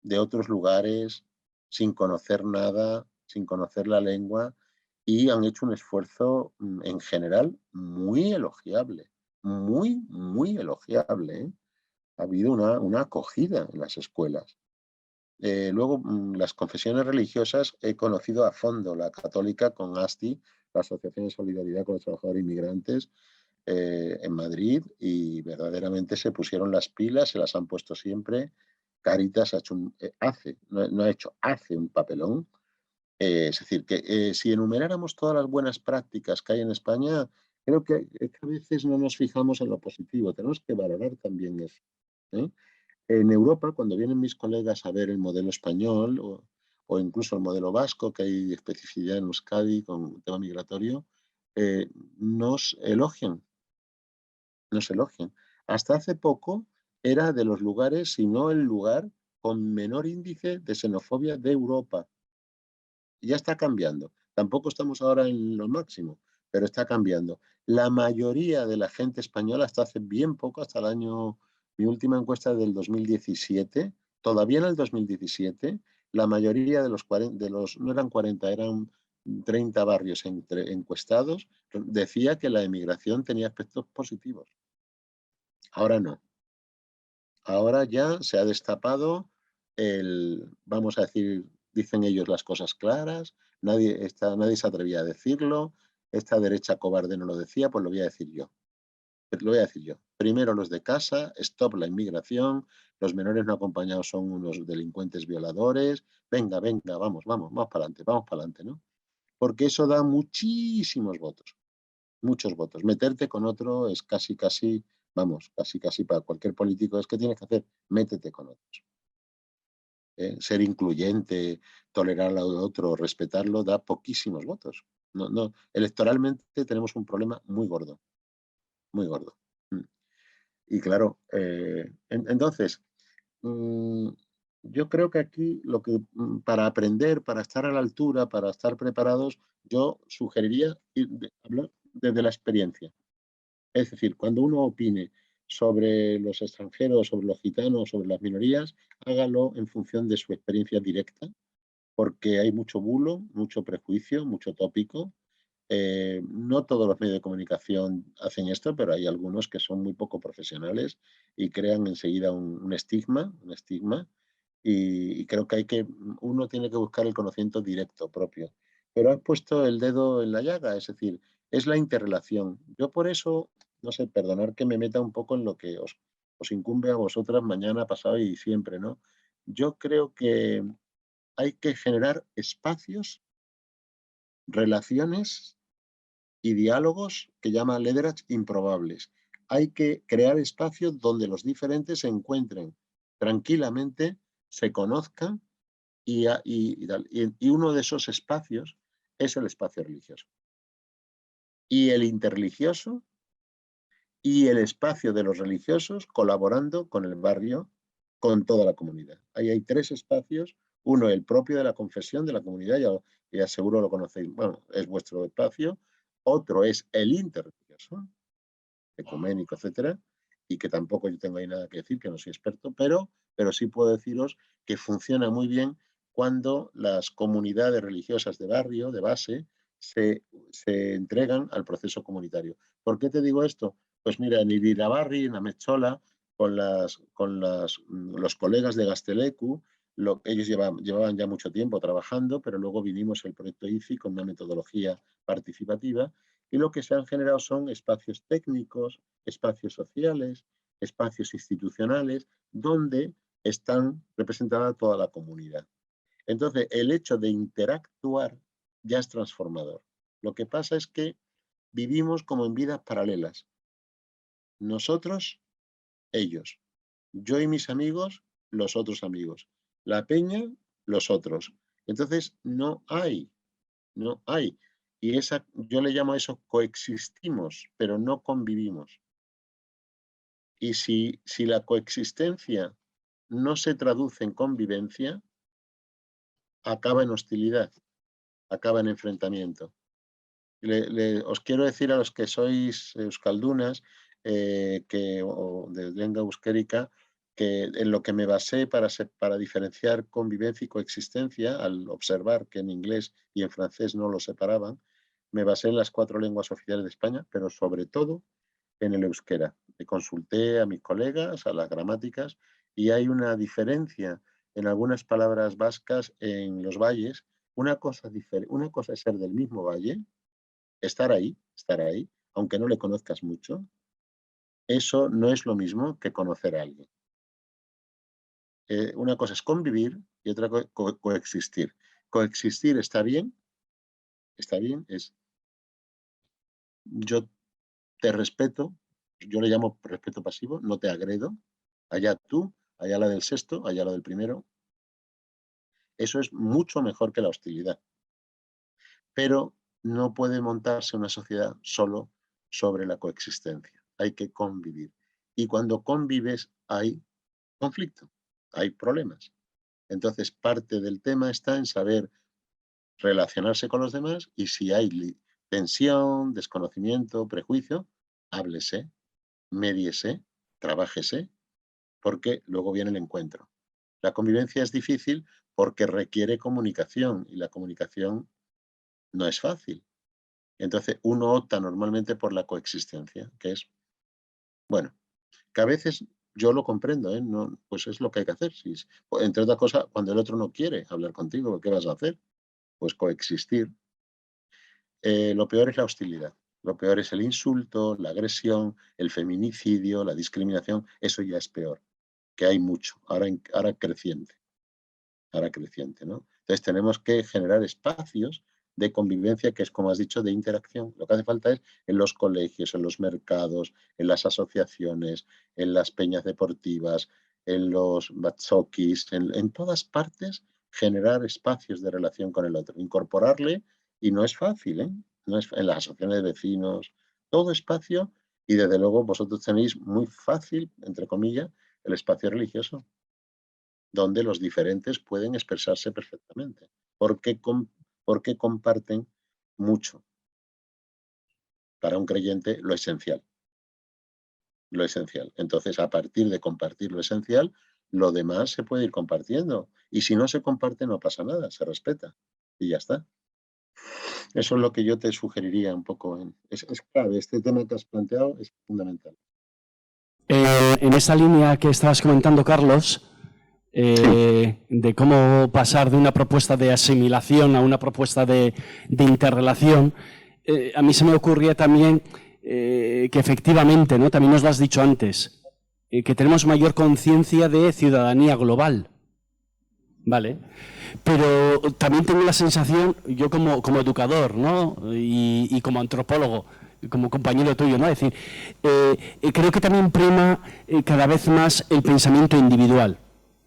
de otros lugares sin conocer nada, sin conocer la lengua, y han hecho un esfuerzo en general muy elogiable, muy elogiable, ¿eh? Ha habido una acogida en las escuelas. Luego, las confesiones religiosas he conocido a fondo, la católica con ASTI, la Asociación de Solidaridad con los Trabajadores Inmigrantes, en Madrid, y verdaderamente se pusieron las pilas, se las han puesto siempre. Cáritas hace un papelón. Es decir, que si enumeráramos todas las buenas prácticas que hay en España, creo que a veces no nos fijamos en lo positivo, tenemos que valorar también eso, ¿eh? En Europa, cuando vienen mis colegas a ver el modelo español o incluso el modelo vasco, que hay especificidad en Euskadi con el tema migratorio, nos elogian. Hasta hace poco era de los lugares, si no el lugar, con menor índice de xenofobia de Europa. Ya está cambiando. Tampoco estamos ahora en lo máximo, pero está cambiando. La mayoría de la gente española, hasta hace bien poco, hasta el año, mi última encuesta del 2017, todavía en el 2017, la mayoría de los no eran 40, eran 30 barrios encuestados, decía que la emigración tenía aspectos positivos. Ahora no. Ahora ya se ha destapado vamos a decir, dicen ellos las cosas claras, nadie se atrevía a decirlo, esta derecha cobarde no lo decía, pues lo voy a decir yo. Lo voy a decir yo. Primero los de casa, stop la inmigración, los menores no acompañados son unos delincuentes violadores, venga, vamos para adelante, ¿no? Porque eso da muchísimos votos, muchos votos. Meterte con otro es casi para cualquier político, es que tienes que hacer, métete con otros. ser incluyente, tolerar al otro, respetarlo, da poquísimos votos. No, electoralmente tenemos un problema muy gordo, muy gordo. Y claro, entonces, yo creo que aquí para aprender, para estar a la altura, para estar preparados, yo sugeriría hablar desde la experiencia. Es decir, cuando uno opine sobre los extranjeros, sobre los gitanos, sobre las minorías, hágalo en función de su experiencia directa, porque hay mucho bulo, mucho prejuicio, mucho tópico. No todos los medios de comunicación hacen esto, pero hay algunos que son muy poco profesionales y crean enseguida un estigma, y creo que uno tiene que buscar el conocimiento directo propio. Pero has puesto el dedo en la llaga, es decir, es la interrelación. Yo por eso, no sé, perdonar que me meta un poco en lo que os incumbe a vosotras mañana, pasado y siempre, ¿no? Yo creo que hay que generar espacios, relaciones y diálogos que llama Lederach improbables. Hay que crear espacios donde los diferentes se encuentren tranquilamente, se conozcan y uno de esos espacios es el espacio religioso. Y el interreligioso y el espacio de los religiosos colaborando con el barrio, con toda la comunidad. Ahí hay 3 espacios, uno el propio de la confesión de la comunidad, ya seguro lo conocéis, bueno, es vuestro espacio, otro es el interreligioso, ecuménico, etcétera, y que tampoco yo tengo ahí nada que decir, que no soy experto, pero sí puedo deciros que funciona muy bien cuando las comunidades religiosas de barrio, de base, se entregan al proceso comunitario. ¿Por qué te digo esto? Pues mira, en Ibirabarri, en Amechola, con los colegas de Gazteleku, ellos llevaban ya mucho tiempo trabajando, pero luego vinimos el proyecto IFI con una metodología participativa, y lo que se han generado son espacios técnicos, espacios sociales, espacios institucionales, donde están representada toda la comunidad. Entonces, el hecho de interactuar ya es transformador. Lo que pasa es que vivimos como en vidas paralelas. Nosotros, ellos. Yo y mis amigos, los otros amigos. La peña, los otros. Entonces, no hay. Y yo le llamo a eso coexistimos, pero no convivimos. Y si la coexistencia no se traduce en convivencia, acaba en hostilidad, acaba en enfrentamiento. Os quiero decir a los que sois euskaldunas o de lengua euskérica, que en lo que me basé para diferenciar convivencia y coexistencia, al observar que en inglés y en francés no lo separaban, me basé en las 4 lenguas oficiales de España, pero sobre todo en el euskera. Le consulté a mis colegas, a las gramáticas, y hay una diferencia en algunas palabras vascas en los valles. Una cosa es ser del mismo valle, estar ahí, aunque no le conozcas mucho. Eso no es lo mismo que conocer a alguien. Una cosa es convivir y otra coexistir. Coexistir está bien, es yo te respeto, yo le llamo respeto pasivo, no te agredo, allá tú, allá la del sexto, allá la del primero. Eso es mucho mejor que la hostilidad. Pero no puede montarse una sociedad solo sobre la coexistencia. Hay que convivir. Y cuando convives hay conflicto, hay problemas. Entonces, parte del tema está en saber relacionarse con los demás y si hay tensión, desconocimiento, prejuicio, háblese, médiese, trabájese, porque luego viene el encuentro. La convivencia es difícil porque requiere comunicación y la comunicación no es fácil. Entonces, uno opta normalmente por la coexistencia, que es, bueno, que a veces yo lo comprendo, ¿eh? No, pues es lo que hay que hacer. Entre otras cosas, cuando el otro no quiere hablar contigo, ¿qué vas a hacer? Pues coexistir. Lo peor es la hostilidad. Lo peor es el insulto, la agresión, el feminicidio, la discriminación. Eso ya es peor, que hay mucho, ahora creciente. ¿No? Entonces tenemos que generar espacios de convivencia, que es, como has dicho, de interacción. Lo que hace falta es en los colegios, en los mercados, en las asociaciones, en las peñas deportivas, en los batsokis, en todas partes, generar espacios de relación con el otro, incorporarle, y no es fácil, ¿eh? No es, en las asociaciones de vecinos, todo espacio, y desde luego vosotros tenéis muy fácil, entre comillas, el espacio religioso, donde los diferentes pueden expresarse perfectamente, porque comparten mucho. Para un creyente, lo esencial. Lo esencial. Entonces, a partir de compartir lo esencial, lo demás se puede ir compartiendo. Y si no se comparte, no pasa nada, se respeta. Y ya está. Eso es lo que yo te sugeriría un poco. Es clave, este tema que has planteado es fundamental. En esa línea que estabas comentando, Carlos, de cómo pasar de una propuesta de asimilación a una propuesta de interrelación, a mí se me ocurría también que efectivamente, ¿no? También nos lo has dicho antes, que tenemos mayor conciencia de ciudadanía global, ¿vale? Pero también tengo la sensación, yo como educador, ¿no? y como antropólogo, como compañero tuyo, ¿no? Es decir, creo que también prima cada vez más el pensamiento individual,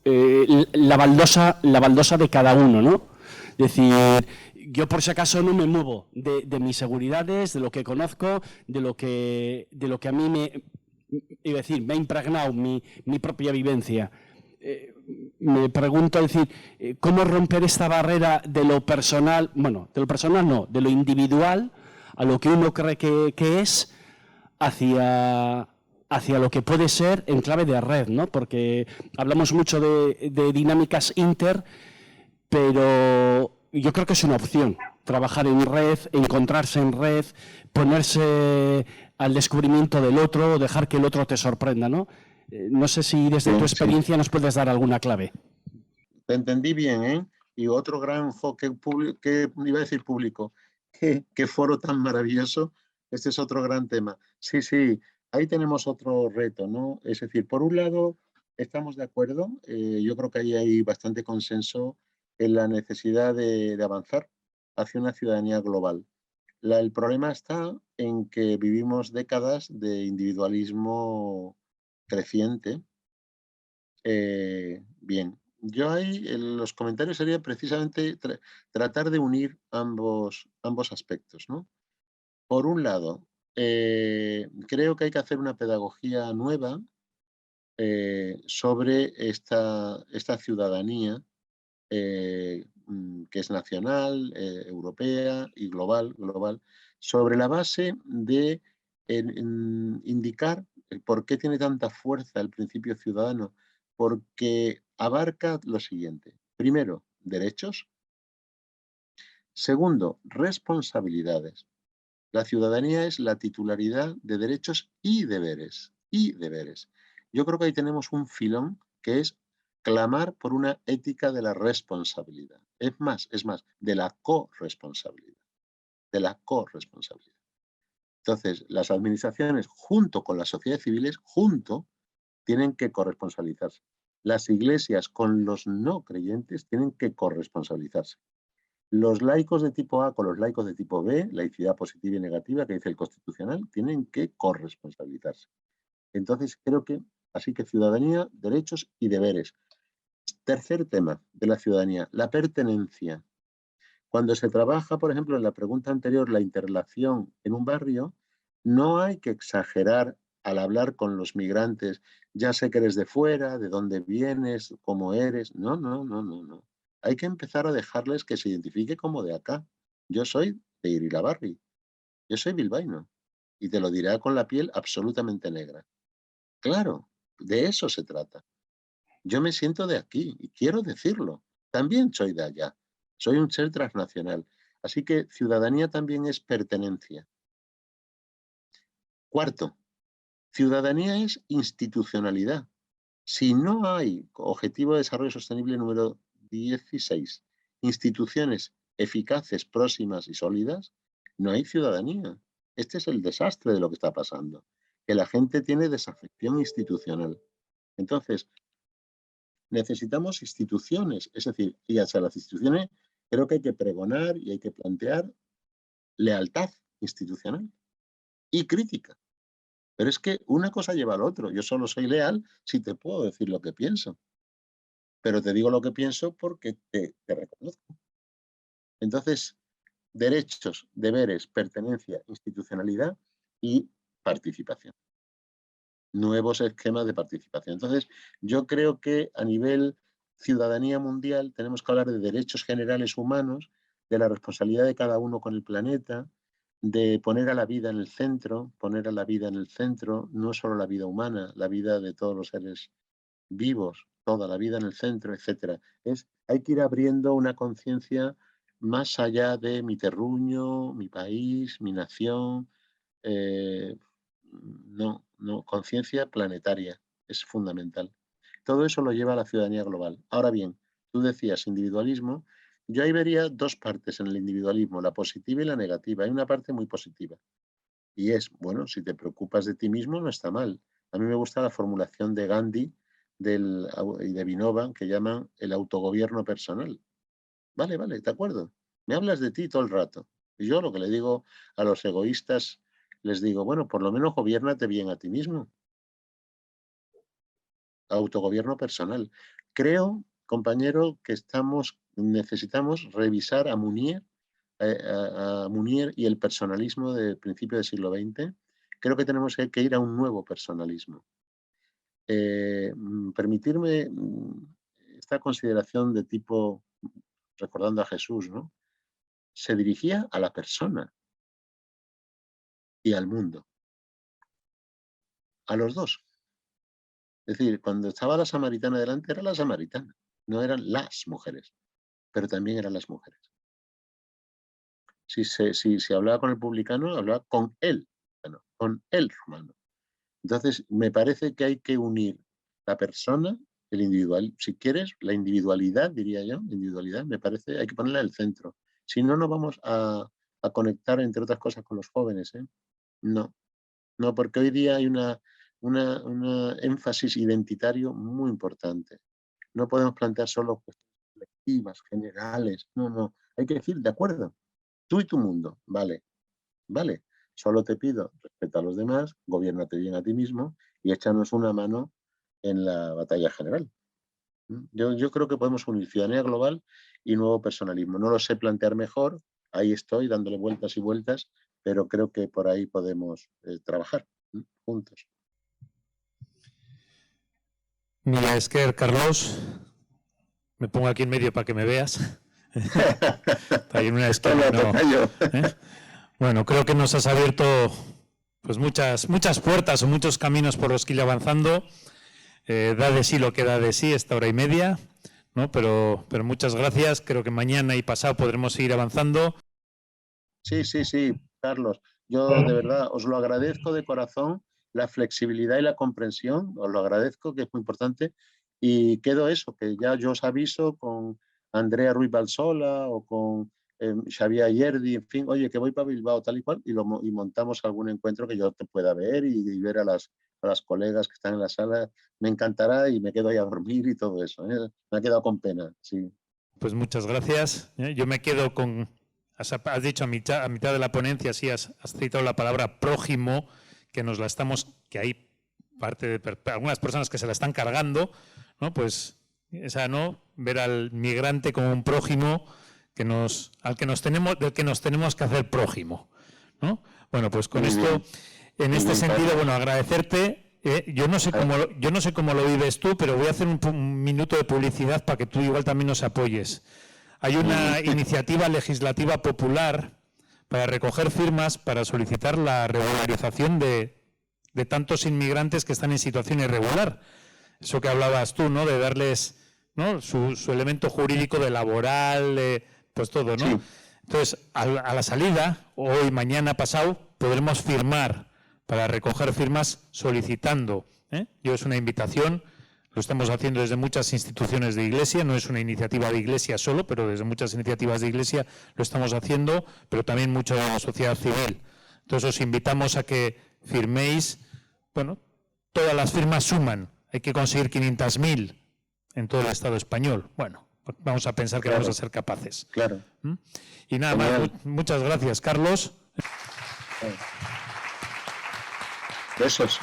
la baldosa de cada uno, ¿no? Es decir, yo por si acaso no me muevo de mis seguridades, de lo que conozco, de lo que a mí me ha impregnado mi propia vivencia. Me pregunto, es decir, ¿cómo romper esta barrera de lo personal, bueno, de lo personal no, de lo individual a lo que uno cree que es hacia lo que puede ser en clave de red, ¿no? Porque hablamos mucho de dinámicas inter, pero yo creo que es una opción trabajar en red, encontrarse en red, ponerse al descubrimiento del otro, dejar que el otro te sorprenda, ¿no? No sé si desde tu experiencia nos puedes dar alguna clave. Te entendí bien, ¿eh? Y otro gran que iba a decir público, qué foro tan maravilloso. Este es otro gran tema. Sí, sí, ahí tenemos otro reto, ¿no? Es decir, por un lado, estamos de acuerdo, yo creo que ahí hay bastante consenso en la necesidad de avanzar hacia una ciudadanía global. El problema está en que vivimos décadas de individualismo creciente. Bien, yo ahí en los comentarios sería precisamente tratar de unir ambos aspectos, ¿no? Por un lado, creo que hay que hacer una pedagogía nueva sobre esta ciudadanía que es nacional, europea y global, sobre la base de indicar el por qué tiene tanta fuerza el principio ciudadano, porque abarca lo siguiente. Primero, derechos. Segundo, responsabilidades. La ciudadanía es la titularidad de derechos y deberes. Y deberes. Yo creo que ahí tenemos un filón que es clamar por una ética de la responsabilidad. Es más, de la corresponsabilidad. De la corresponsabilidad. Entonces, las administraciones, junto con las sociedades civiles, tienen que corresponsabilizarse. Las iglesias con los no creyentes tienen que corresponsabilizarse. Los laicos de tipo A con los laicos de tipo B, laicidad positiva y negativa, que dice el Constitucional, tienen que corresponsabilizarse. Entonces, creo que, así que ciudadanía, derechos y deberes. Tercer tema de la ciudadanía, la pertenencia. Cuando se trabaja, por ejemplo, en la pregunta anterior, la interrelación en un barrio, no hay que exagerar al hablar con los migrantes. Ya sé que eres de fuera, de dónde vienes, cómo eres. No. Hay que empezar a dejarles que se identifique como de acá. Yo soy de Irilabarri, yo soy bilbaíno y te lo diré con la piel absolutamente negra. Claro, de eso se trata. Yo me siento de aquí y quiero decirlo. También soy de allá. Soy un ser transnacional. Así que ciudadanía también es pertenencia. Cuarto, ciudadanía es institucionalidad. Si no hay Objetivo de Desarrollo Sostenible número 16, instituciones eficaces, próximas y sólidas, no hay ciudadanía. Este es el desastre de lo que está pasando, que la gente tiene desafección institucional. Entonces, necesitamos instituciones, es decir, y hacia las instituciones creo que hay que pregonar y hay que plantear lealtad institucional y crítica, Pero es que una cosa lleva al otro. Yo solo soy leal si te puedo decir lo que pienso. Pero te digo lo que pienso porque te reconozco. Entonces, derechos, deberes, pertenencia, institucionalidad y participación. Nuevos esquemas de participación. Entonces, yo creo que a nivel ciudadanía mundial tenemos que hablar de derechos generales humanos, de la responsabilidad de cada uno con el planeta, de poner a la vida en el centro, no solo la vida humana, la vida de todos los seres vivos, toda la vida en el centro, etc. Hay que ir abriendo una conciencia más allá de mi terruño, mi país, mi nación. No, conciencia planetaria es fundamental. Todo eso lo lleva a la ciudadanía global. Ahora bien, tú decías individualismo. Yo ahí vería dos partes en el individualismo, la positiva y la negativa. Hay una parte muy positiva. Y es, bueno, si te preocupas de ti mismo no está mal. A mí me gusta la formulación de Gandhi y de Vinoba, que llaman el autogobierno personal. Vale, de acuerdo. Me hablas de ti todo el rato. Y yo lo que le digo a los egoístas, les digo, bueno, por lo menos gobiérnate bien a ti mismo. Autogobierno personal. Creo, compañero, que necesitamos revisar a Munier y el personalismo del principio del siglo XX. Creo que tenemos que ir a un nuevo personalismo. Permitirme esta consideración de tipo, recordando a Jesús, ¿no? Se dirigía a la persona y al mundo. A los dos. Es decir, cuando estaba la samaritana delante, era la samaritana. No eran las mujeres, pero también eran las mujeres. Si hablaba con el publicano, hablaba con él, con el romano. Entonces, me parece que hay que unir la persona, el individual, si quieres, la individualidad, diría yo, individualidad, me parece, hay que ponerla en el centro. Si no, no vamos a conectar, entre otras cosas, con los jóvenes, ¿eh? No, porque hoy día hay una énfasis identitario muy importante. No podemos plantear solo cuestiones colectivas, generales. No. Hay que decir, de acuerdo, tú y tu mundo, vale. Solo te pido, respeta a los demás, gobiérnate bien a ti mismo y échanos una mano en la batalla general. Yo creo que podemos unir ciudadanía global y nuevo personalismo. No lo sé plantear mejor, ahí estoy dándole vueltas y vueltas, pero creo que por ahí podemos trabajar juntos. Mira, es que Carlos, me pongo aquí en medio para que me veas. Está ahí en una esquina, no, ¿eh? Bueno, creo que nos has abierto pues muchas puertas o muchos caminos por los que ir avanzando. Da de sí lo que da de sí esta hora y media, ¿no? Pero muchas gracias. Creo que mañana y pasado podremos seguir avanzando. Sí, Carlos. Yo de verdad os lo agradezco de corazón, la flexibilidad y la comprensión. Os lo agradezco, que es muy importante. Y quedo eso, que ya yo os aviso con Andrea Ruiz Balsola o con Xavier Ayerdi, en fin, oye, que voy para Bilbao tal y cual, y montamos algún encuentro que yo te pueda ver y ver a las colegas que están en la sala. Me encantará y me quedo ahí a dormir y todo eso, ¿eh? Me ha quedado con pena, sí. Pues muchas gracias. Yo me quedo con... Has dicho a mitad de la ponencia, sí, has citado la palabra prójimo, que hay parte de algunas personas que se la están cargando, ¿no? Pues esa, ¿no? Ver al migrante como un prójimo del que nos tenemos que hacer prójimo, ¿no? Bueno, pues con esto, en este sentido, bueno, agradecerte. Yo no sé cómo lo vives tú, pero voy a hacer un minuto de publicidad para que tú igual también nos apoyes. Hay una iniciativa legislativa popular para recoger firmas para solicitar la regularización de tantos inmigrantes que están en situación irregular. Eso que hablabas tú, ¿no? De darles, ¿no? su elemento jurídico de laboral, pues todo, ¿no? Sí. Entonces, a la salida, hoy, mañana, pasado, podremos firmar para recoger firmas solicitando. Yo es una invitación. Lo estamos haciendo desde muchas instituciones de Iglesia, no es una iniciativa de Iglesia solo, pero desde muchas iniciativas de Iglesia lo estamos haciendo, pero también mucho de la sociedad civil. Entonces os invitamos a que firméis, bueno, todas las firmas suman, hay que conseguir 500.000 en todo el Estado español. Bueno, vamos a pensar que vamos a ser capaces. Claro. Y nada más, muchas gracias, Carlos. Besos.